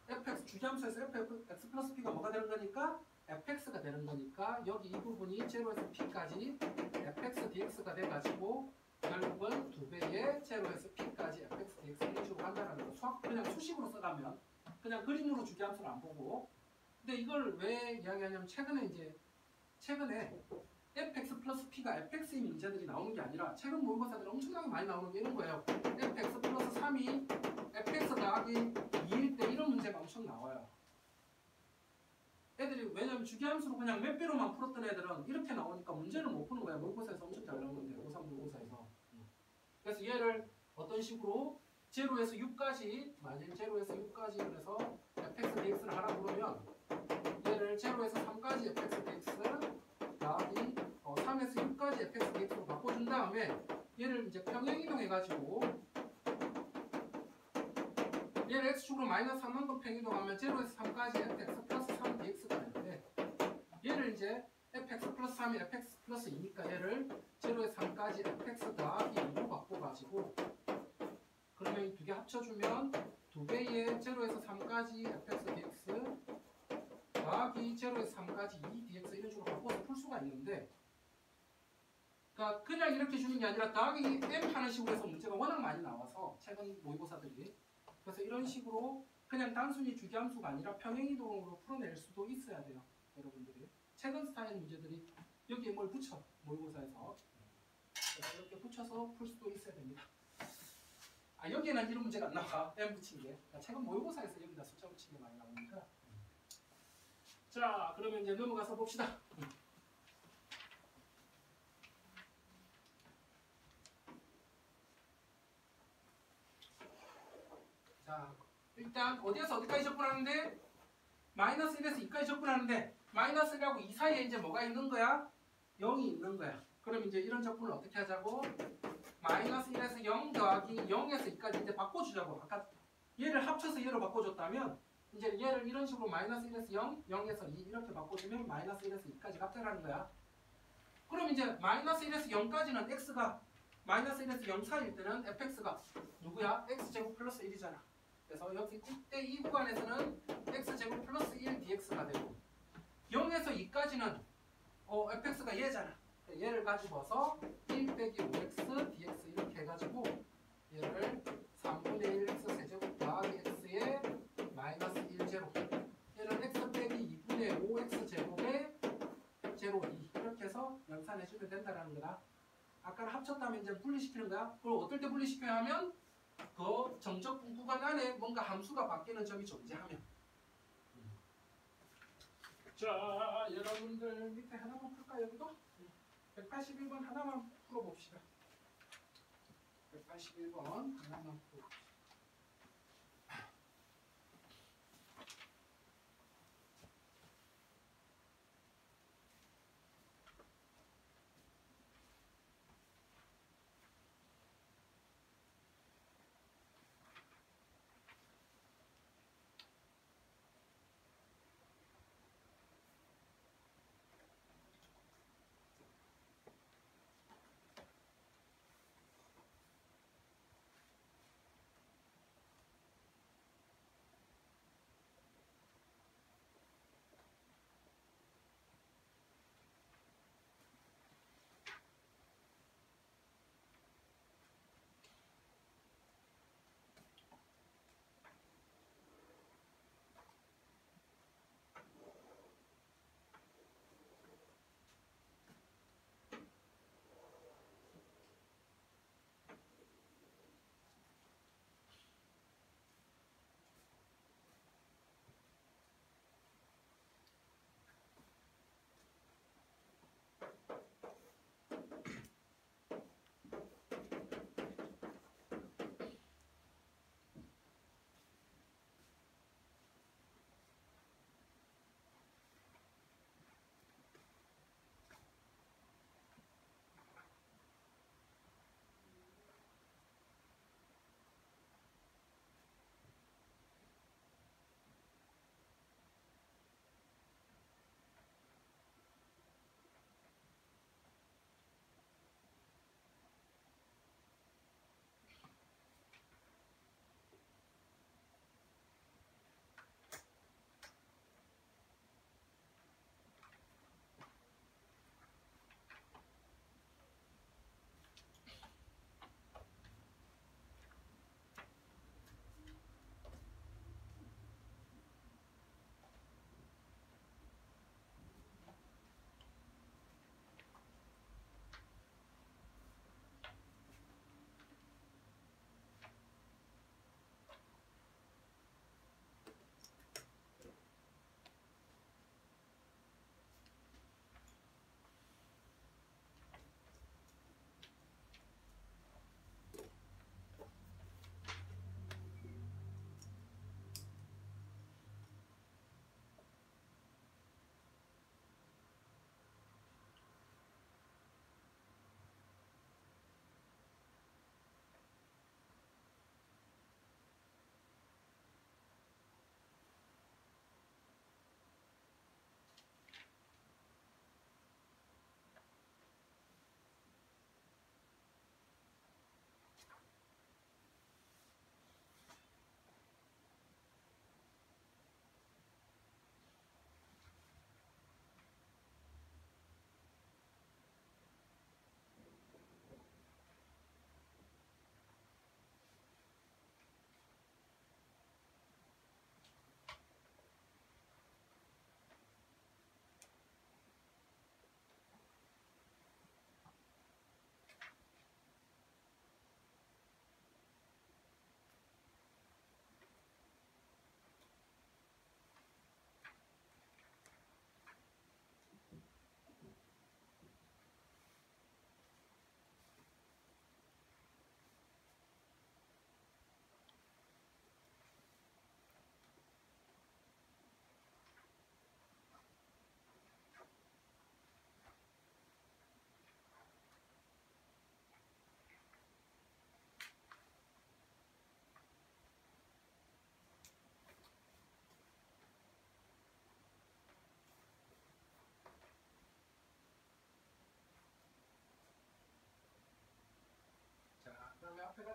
fx 주기함수에서 fx 플러스 p가 뭐가 되는 거니까 fx가 되는 거니까 여기 이 부분이 제로에서 p까지 fx dx가 돼가지고 결국은 2배의 제로에서 p까지 fx dx 이런 식으로 간다는 거. 수학 그냥 수식으로 써가면 그냥 그림으로 주기함수를 안 보고. 근데 이걸 왜 이야기하냐면 최근에 fx 플러스 p가 fx인 문제들이 나오는 게 아니라 최근 모의고사들이 엄청나게 많이 나오는 게 이런 거예요. fx 플러스 3이 fx 더하기 2일 때 이런 문제가 엄청 나와요. 애들이 왜냐면 주기함수로 그냥 몇 배로만 풀었던 애들은 이렇게 나오니까 문제를 못 푸는 거야. 모의고사에서 엄청 잘 나오는데 고3 모의고사에서. 그래서 얘를 어떤 식으로 제로에서 6까지 만약 제로에서 6까지 그래서 fx dx를 하라고 그러면 얘를 제로에서 3까지 fx dx 더하기 3에서 6까지 fx dx로 바꿔준 다음에 얘를 이제 평행 이동해가지고 얘를 x축으로 마이너스 3만큼 평행이동하면 제로에서 3까지 fx 플러스 3 dx가 되는데 얘를 이제 fx 플러스 3이 fx 플러스 2니까 얘를 제로에서 3까지 fx 더하기 2로 바꿔가지고 그러면 이 두 개 합쳐주면 2배의 제로에서 3까지 fx dx 더하기 제로에서 3까지 2 dx 이런 식으로 바꿔서 풀 수가 있는데 그러니까 그냥 이렇게 주는 게 아니라 더하기 m 하는 식으로 해서 문제가 워낙 많이 나와서 최근 모의고사들이 그래서 이런 식으로 그냥 단순히 주기함수가 아니라 평행이동으로 풀어낼 수도 있어야 돼요. 여러분들이 최근 스타일 문제들이 여기에 뭘 붙여 모의고사에서 그래서 이렇게 붙여서 풀 수도 있어야 됩니다. 여기에는 이런 문제가 안 나와. m 붙인 게 그러니까 최근 모의고사에서 여기다 숫자 붙인 게 많이 나오니까 자 그러면 이제 넘어가서 봅시다. 자 일단 어디에서 어디까지 접근하는데 마이너스 1에서 2까지 접근하는데 마이너스 1하고 2 사이에 이제 뭐가 있는 거야? 0이 있는 거야. 그럼 이제 이런 접근을 어떻게 하자고? 마이너스 1에서 0 더하기 0에서 2까지 이제 바꿔주자고. 아까 얘를 합쳐서 얘로 바꿔줬다면 이제 얘를 이런 식으로 마이너스 1에서 0, 0에서 2 이렇게 바꿔주면 마이너스 1에서 2까지 값대라는 거야. 그럼 이제 마이너스 1에서 0까지는 x가 마이너스 1에서 0 사이일 때는 fx가 누구야? x제곱 플러스 1이잖아. 그래서 여기 이때 이 구간에서는 x제곱 플러스 1 dx가 되고 0에서 2까지는 fx가 얘잖아. 얘를 가지고서 1 빼기 5x dx 이렇게 해가지고 얘를 3분의 1 x 세제곱 더하기 x의 마이너스 1제곱 얘를 x 빼기 2분의 5 x 제곱의 제로 2 이렇게 해서 연산해주면 된다는 거다. 아까는 합쳤다면 이제 분리시키는 거야. 그럼 어떨 때 분리시켜야 하면 그 정적 구간 안에 뭔가 함수가 바뀌는 점이 존재하면. 자 여러분들 밑에 하나만 풀까 여기도? 181번 하나만 풀어봅시다. 181번 하나만 풀어봅시다.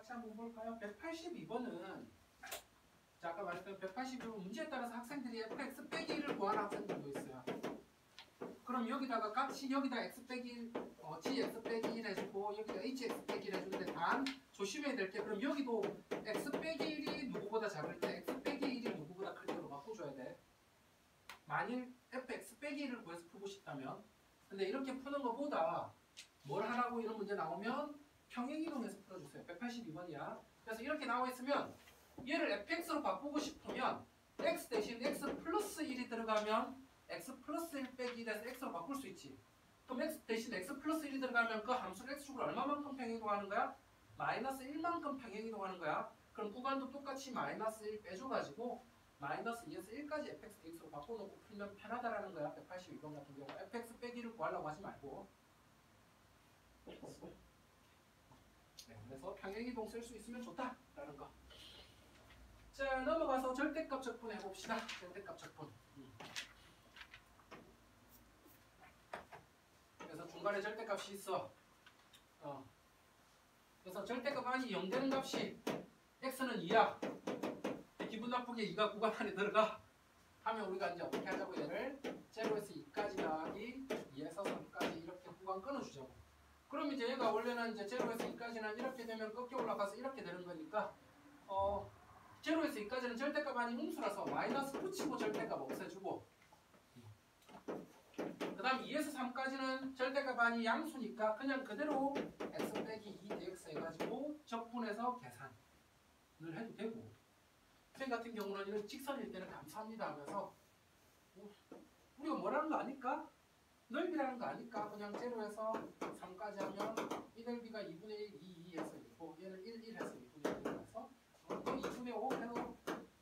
같이 한번 볼까요? 182번은 자, 아까 말했던 182번 문제에 따라서 학생들이 fx 빼기 1을 구하는 학생들도 있어요. 그럼 여기다가 같이 여기다 x 빼기 1, gx 빼기 1 해주고 여기다 hx 빼기 1 해주는데 단 조심해야 될 게 그럼 여기도 x 빼기 1이 누구보다 작을 때 x 빼기 1이 누구보다 클 때로 바꿔줘야 돼. 만일 fx 빼기 1을 구해서 풀고 싶다면 근데 이렇게 푸는 것보다 뭘 하라고 이런 문제 나오면 평행이동해서 풀어주세요. 182번이야. 그래서 이렇게 나와 있으면 얘를 fx로 바꾸고 싶으면 x 대신 x 플러스 1이 들어가면 x 플러스 1 빼기 1에서 x로 바꿀 수 있지. 그럼 x 대신 x 플러스 1이 들어가면 그 함수를 x축으로 얼마만큼 평행이동하는 거야? 마이너스 1만큼 평행이동하는 거야. 그럼 구간도 똑같이 마이너스 1 빼줘가지고 마이너스 2에서 1까지 fx dx로 바꿔놓고 풀면 편하다라는 거야. 182번 같은 경우 fx 빼기를 구하려고 하지 말고. 네, 그래서 평행이동 쓸 수 있으면 좋다라는 거. 자, 넘어가서 절대값 적분 해봅시다. 절대값 적분. 그래서 중간에 절대값이 있어. 그래서 절대값 안이 0 되는 값이 x는 2야. 기분 나쁘게 2가 구간 안에 들어가. 하면 우리가 이제 어떻게 하자고 얘를 0에서 2까지 더하기 2에서 3까지 이렇게 구간 끊어주자고. 그럼 이제 얘가 원래는 이제 0에서 2까지는 이렇게 되면 꺾여 올라가서 이렇게 되는 거니까 0에서 2까지는 절대값 아닌 음수라서 마이너스 붙이고 절대값 없애주고 그 다음 2에서 3까지는 절대값 아닌 양수니까 그냥 그대로 x 빼기 2 dx 해가지고 적분해서 계산을 해도 되고 쌤 같은 경우는 이런 직선일 때는 감사합니다 하면서 우리가 뭐라는 거 아니까? 넓이라는 거 아니까 그냥 0에서 3까지 하면 이 넓이가 2분의 1, 2, 2에서 1이고 얘는 1, 1에서 2분의 1이라서 2분의 5 해도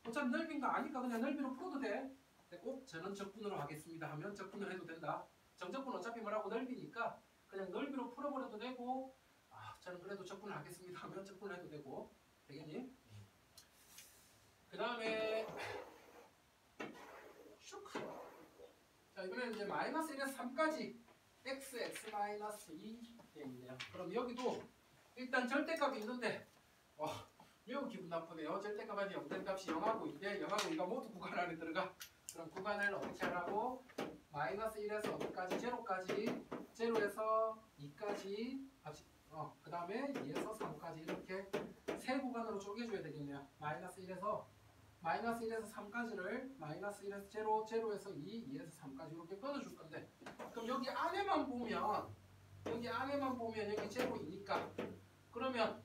어차피 넓인 거 아니까 그냥 넓이로 풀어도 돼. 근데 꼭 저는 적분으로 하겠습니다 하면 적분을 해도 된다. 정적분 어차피 뭐라고 넓이니까 그냥 넓이로 풀어버려도 되고 저는 그래도 적분을 하겠습니다 하면 적분을 해도 되고 되겠니? 그 다음에 자 이번에는 이제 마이너스 1에서 3까지 x 마이너스 2 되어 있네요. 그럼 여기도 일단 절대값이 있는데 매우 기분 나쁘네요. 절대값 안에 0 된 값이 0하고 2대 0하고 2가 모두 구간 안에 들어가. 그럼 구간을 어떻게 하라고? 마이너스 1에서 어디까지? 0까지 0에서 2까지 그 다음에 2에서 3까지 이렇게 세 구간으로 쪼개줘야 되겠네요. 마이너스 1에서 3까지를 마이너스 1에서 0, 0에서 2, 2에서 3까지 이렇게 끊어줄 건데 그럼 여기 안에만 보면 여기 0이니까 그러면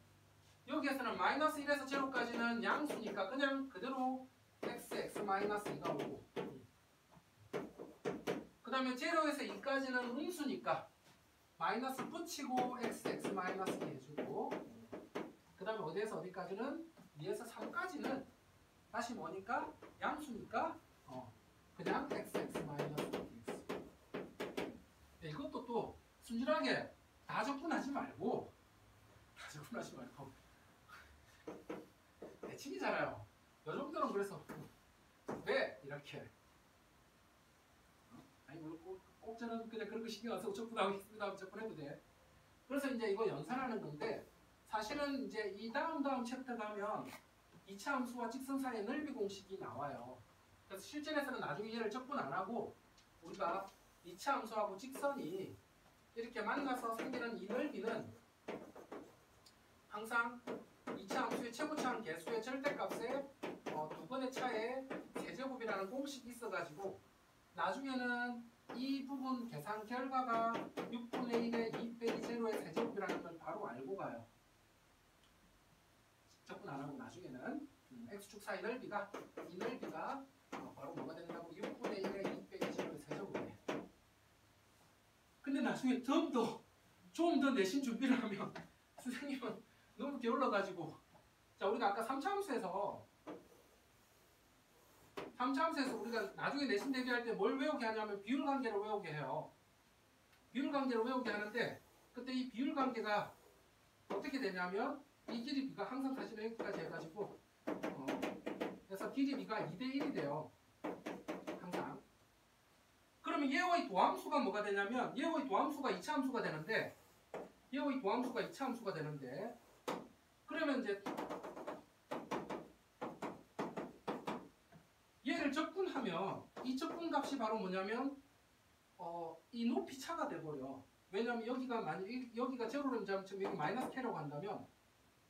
여기에서는 마이너스 1에서 0까지는 양수니까 그냥 그대로 x 마이너스 2가 오고 그 다음에 0에서 2까지는 음수니까 마이너스 붙이고 x 마이너스 2 해주고 그 다음에 어디에서 어디까지는 2에서 3까지는 다시 뭐니까? 양수니까 그냥 x 마이너스 2x. 이것도 또 순진하게 다 적분하지 말고 대칭이잖아요. 요 정도는 그래서 왜 이렇게 아니 꼭 저는 그냥 그런 거 신경 안 쓰고 적분하겠습니다 하면 적분해도 돼. 그래서 이제 이거 연산하는 건데 사실은 이제 이 다음 챕터 가면 2차 함수와 직선 사이의 넓이 공식이 나와요. 그래서 실전에서는 나중에 얘를 적분 안 하고 우리가 2차 함수하고 직선이 이렇게 만나서 생기는 이 넓이는 항상 2차 함수의 최고차항 개수의 절대값의 두 번의 차에 세제곱이라는 공식이 있어가지고 나중에는 이 부분 계산 결과가 6분의 1의 2 빼기 0의 세제곱이라는 걸 바로 알고 가요. 적분 안 하고 나중에는 x축 사이 넓이가 이 넓이가 바로 뭐가 된다고 6분의 1의 2 빼기 0의 세제곱이네. 근데 나중에 좀 더 내신 준비를 하면 선생님은 너무 게을러가지고 자 우리가 아까 3차 함수에서 우리가 나중에 내신 대비할 때 뭘 외우게 하냐면 비율관계를 외우게 해요. 비율관계를 외우게 하는데 그때 이 비율관계가 어떻게 되냐면 이 길이 b가 항상 사실은 여기까지 해가지고 그래서 길이 b가 2대1이 돼요. 항상. 그러면 얘의 도함수가 뭐가 되냐면 얘의 도함수가 2차 함수가 되는데 그러면 이제 얘를 적분하면 이 적분 값이 바로 뭐냐면 이 높이 차가 돼버려. 왜냐면 여기가 만약 여기가 제로로 잡으면 여기 마이너스 k라고 한다면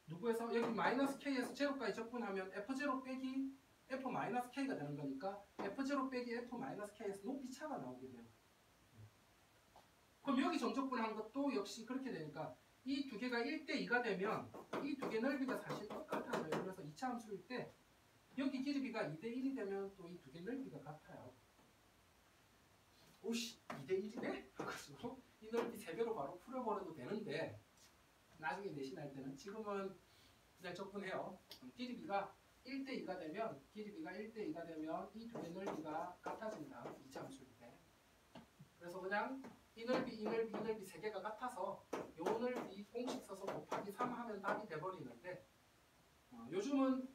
누구에서 여기 마이너스 k에서 제로까지 적분하면 f0 빼기 f 마이너스 k가 되는 거니까 f0 빼기 f 마이너스 k에서 높이 차가 나오게 돼요. 그럼 여기 정적분한 것도 역시 그렇게 되니까 이 두 개가 1대2가 되면 이 두 개 넓이가 사실 똑같아져요. 그래서 2차 함수일 때 여기 길이가 2대1이 되면 또 이 두 개 넓이가 같아요. 오씨 2대1이네? 하고 이 넓이 3배로 바로 풀어버려도 되는데 나중에 내신할 때는 지금은 그냥 적분해요. 길이가 1대2가 되면 이 두 개 넓이가 같아진다. 2차 함수일 때. 그래서 그냥 이 넓이 3개가 같아서 요 넓이 공식 써서 곱하기 3 하면 답이 돼버리는데 요즘은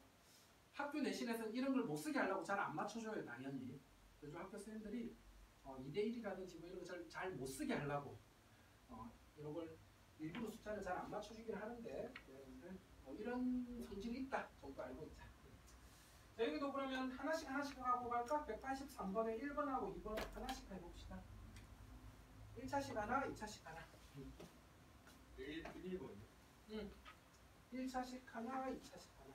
학교 내신에서는 이런 걸 못 쓰게 하려고 잘 안 맞춰줘요. 당연히. 요즘 학교 선생님들이 2대1이라든지 뭐 이런 거 잘 못 쓰게 하려고 이런 걸 일부러 숫자를 잘 안 맞춰주긴 하는데 여러분들 이런 성질이 있다 정도 알고 있자. 자, 여기도 그러면 하나씩 하고 갈까? 183번에 1번하고 2번 하나씩 해봅시다. 1차식 하나, 2차식 하나. 1번이요? 1차식 하나, 2차식 하나.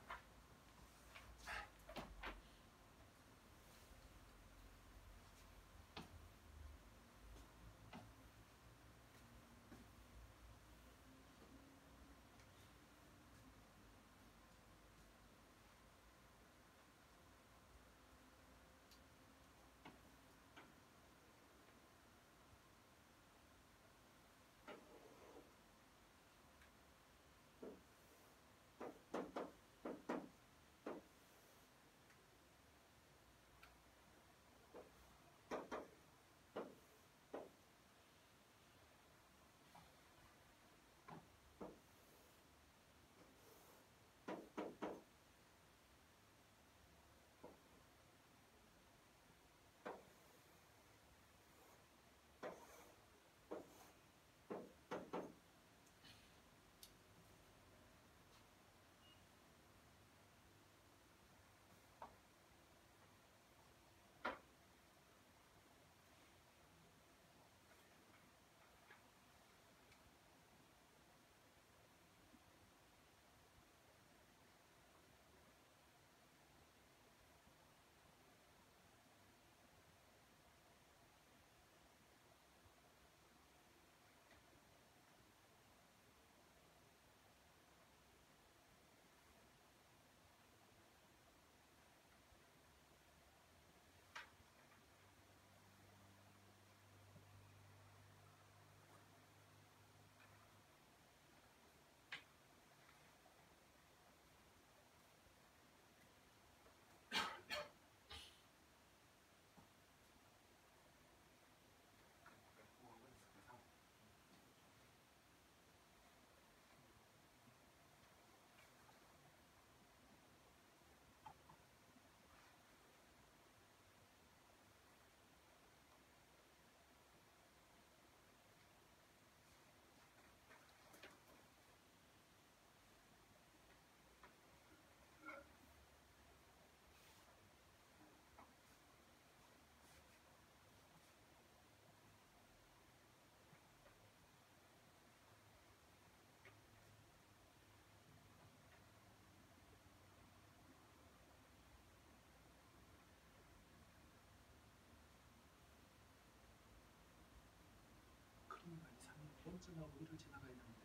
그림이 많이 상해. 원점하고 1을 지나가야 되는데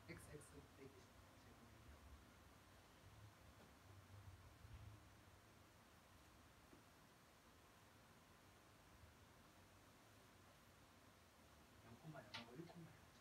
XX 빼기 제곱이면 0,0하고 1,0 지나가지.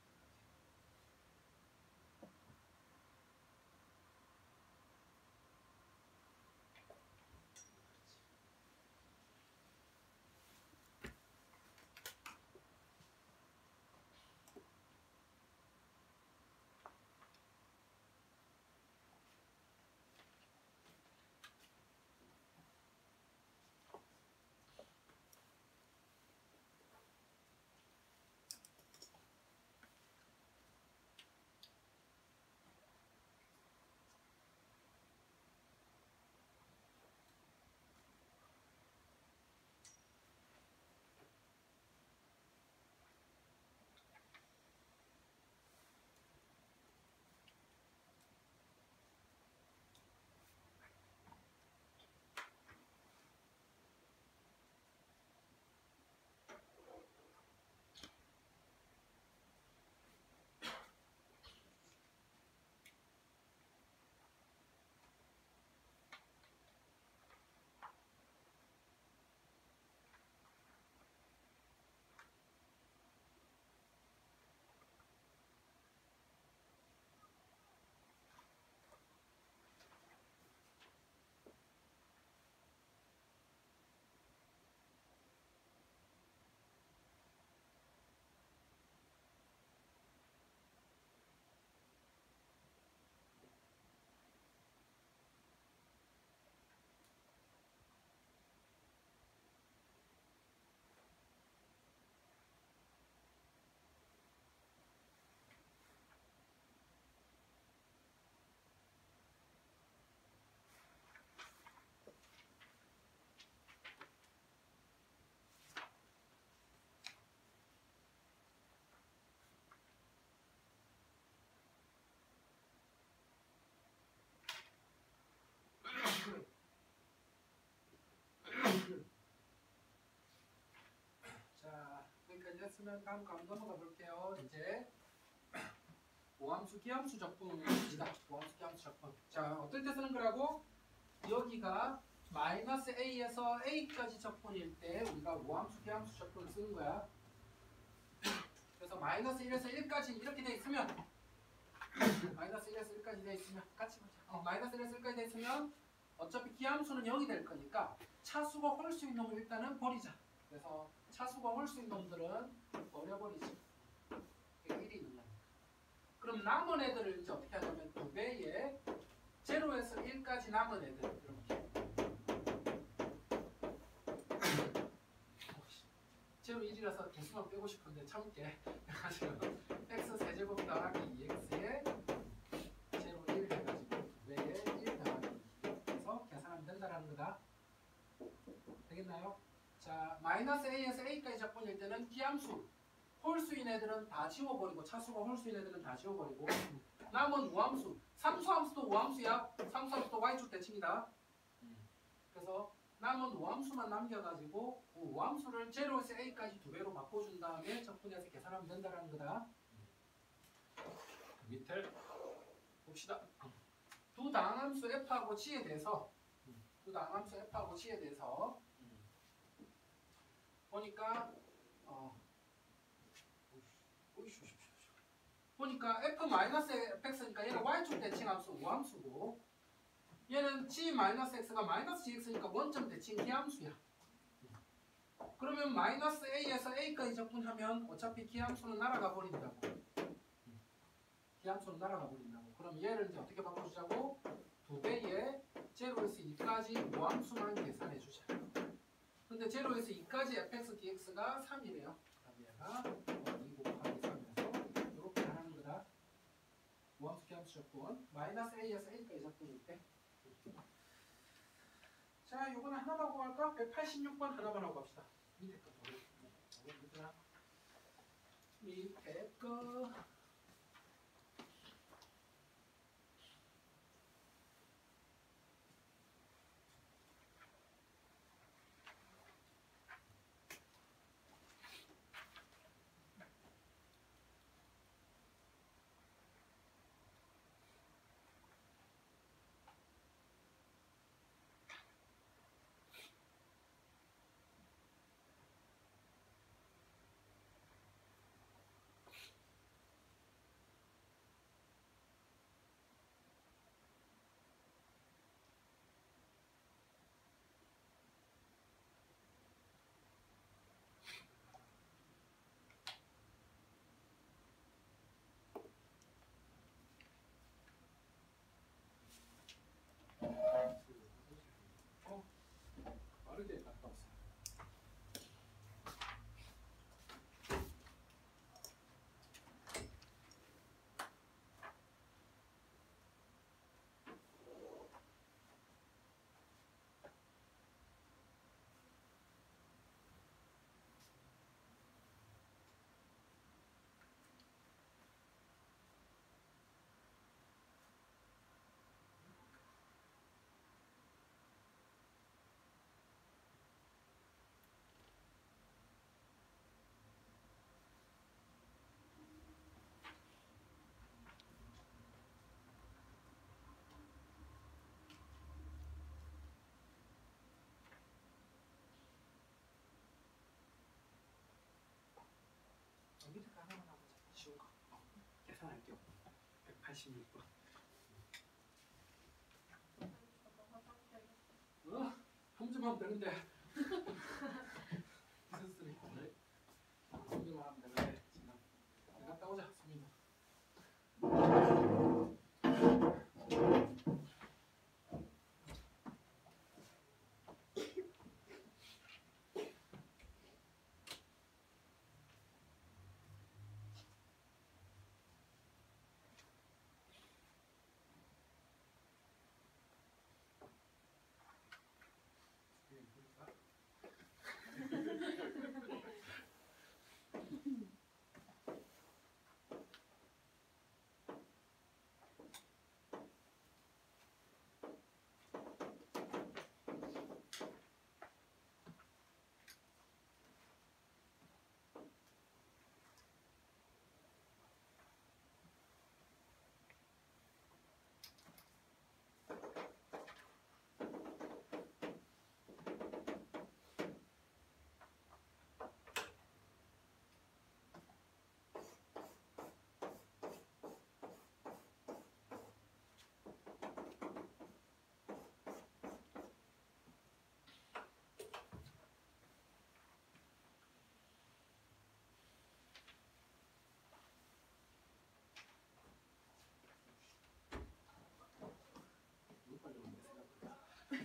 됐으면 다음 거 한번 넘어가 볼게요. 이제 모함수 기함수 적분을 봅시다. 모함수 기함수 적분. 자, 어떨 때 쓰는 거라고? 여기가 마이너스 a에서 a까지 적분일 때 우리가 모함수 기함수 적분을 쓰는 거야. 그래서 마이너스 1에서 1까지 이렇게 돼 있으면 마이너스 1에서 1까지 돼 있으면 같이 보자. 마이너스 1에서 1까지 돼 있으면 어차피 기함수는 0이 될 거니까 차수가 홀수인 놈을 일단은 버리자. 그래서 차수가 홀수인 놈들은 버려버리지. 1이 있는 거니까. 그럼 남은 애들을 이제 어떻게 하냐면 2배에 0에서 1까지 남은 애들 이렇게 0, 1이라서 개수만 빼고 싶은데 참을게. 그래가지고 x 세제곱 더하기 2x에 0, 1 해가지고 2배에 1 더하기 2 해서 계산하면 된다라는 거다. 되겠나요? 자, 마이너스 a에서 a까지 적분일 때는 기함수 홀수인 애들은 다 지워버리고 차수가 홀수인 애들은 다 지워버리고 남은 우함수 상수함수도 우함수야. 상수함수도 y축 대칭이다. 그래서 남은 우함수만 남겨가지고 그 우함수를 0에서 a까지 2배로 바꿔준 다음에 적분해서 계산하면 된다는 거다. 밑에 봅시다. 두 다항함수 f하고 g에 대해서 보니까 f-fx니까 얘는 y축 대칭함수 우함수고 얘는 g-x가 마이너스 gx니까 원점 대칭 기함수야. 그러면 마이너스 a에서 a까지 적분하면 어차피 기함수는 날아가 버린다고. 그럼 얘를 이제 어떻게 바꿔주자고? 2배에 0에서 2까지 우함수만 계산해주자. 근데 0에서 2까지 fx dx가 3이래요. 그럼 얘가 2 곱하기 3에서 이렇게 하는 거다. 우함수 기함수 적분 마이너스 a에서 a까지 적분일 때. 자, 요거는 하나만 하고 갈까? 186번 하나만 하고 갑시다. 밑에 거 밑에 거 빠르게 갔다 왔어요. 밑에 거 하나만 하고 쉬운 거. 계산할게요. 186번. 홈즈만 하면 되는데. 무슨 소리? 홈즈만 하면 되는데 지금 갔다 오자, 수민아.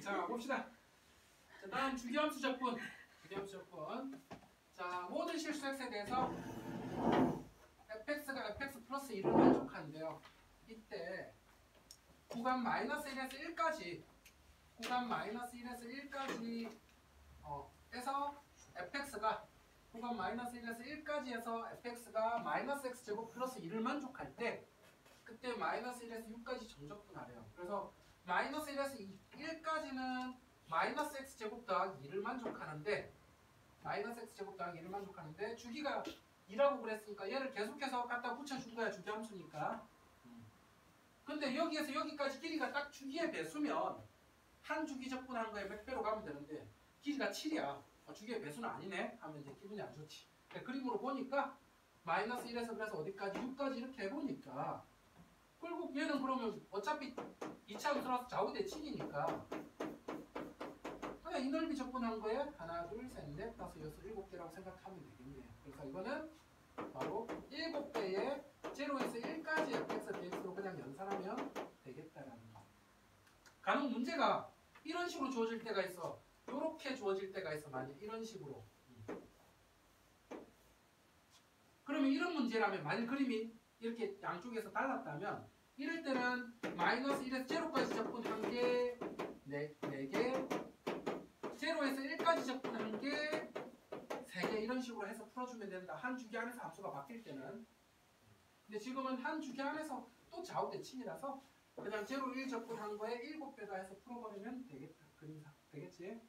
자, 봅시다. 자, 다음 주기함수 적분. 주기함수 적분. 자, 모든 실수 x에 대해서 fx가 fx 플러스 1을 만족하는데요. 이때 구간 마이너스 1에서 1까지 구간 마이너스 1에서 1까지 에서 fx가 구간 마이너스 1에서 1까지 해서 fx가 마이너스 x제곱 플러스 1을 만족할 때 그때 마이너스 1에서 6까지 정적분하래요. 그래서 마이너스 1에서 1까지는 마이너스 x제곱 더하기 2를 만족하는데 마이너스 x제곱 더하기 2를 만족하는데 주기가 2라고 그랬으니까 얘를 계속해서 갖다 붙여준 거야. 주기함수니까. 근데 여기에서 여기까지 길이가 딱 주기의 배수면 한 주기 적분한 거에 몇 배로 가면 되는데 길이가 7이야. 주기의 배수는 아니네 하면 이제 기분이 안 좋지. 그림으로 보니까 마이너스 1에서 그래서 어디까지 6까지 이렇게 해보니까 결국 얘는 그러면 어차피 2차 함수라서 좌우대 7이니까 그냥 이 넓이 적분한 거에 하나 둘 셋 넷 다섯 여섯 7개라고 생각하면 되겠네. 그래서 이거는 바로 7배의 0에서 1까지 fx, dx로 그냥 연산하면 되겠다라는 거. 간혹 문제가 이런 식으로 주어질 때가 있어. 이렇게 주어질 때가 있어. 만약 이런 식으로. 그러면 이런 문제라면 만약 그림이 이렇게 양쪽에서 달랐다면 이럴 때는 마이너스 1에서 0까지 적분한 게 4개 0에서 1까지 적분한 게 3개 이런 식으로 해서 풀어주면 된다. 한 주기 안에서 함수가 바뀔 때는. 근데 지금은 한 주기 안에서 또 좌우대칭이라서 그냥 0, 1 적분한 거에 7배다 해서 풀어버리면 되겠다. 그림상. 되겠지?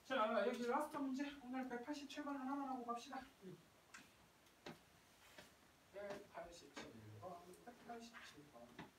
자, 여기 라스트 문제. 오늘 187번 하나만 하고 갑시다. 187번, 187번.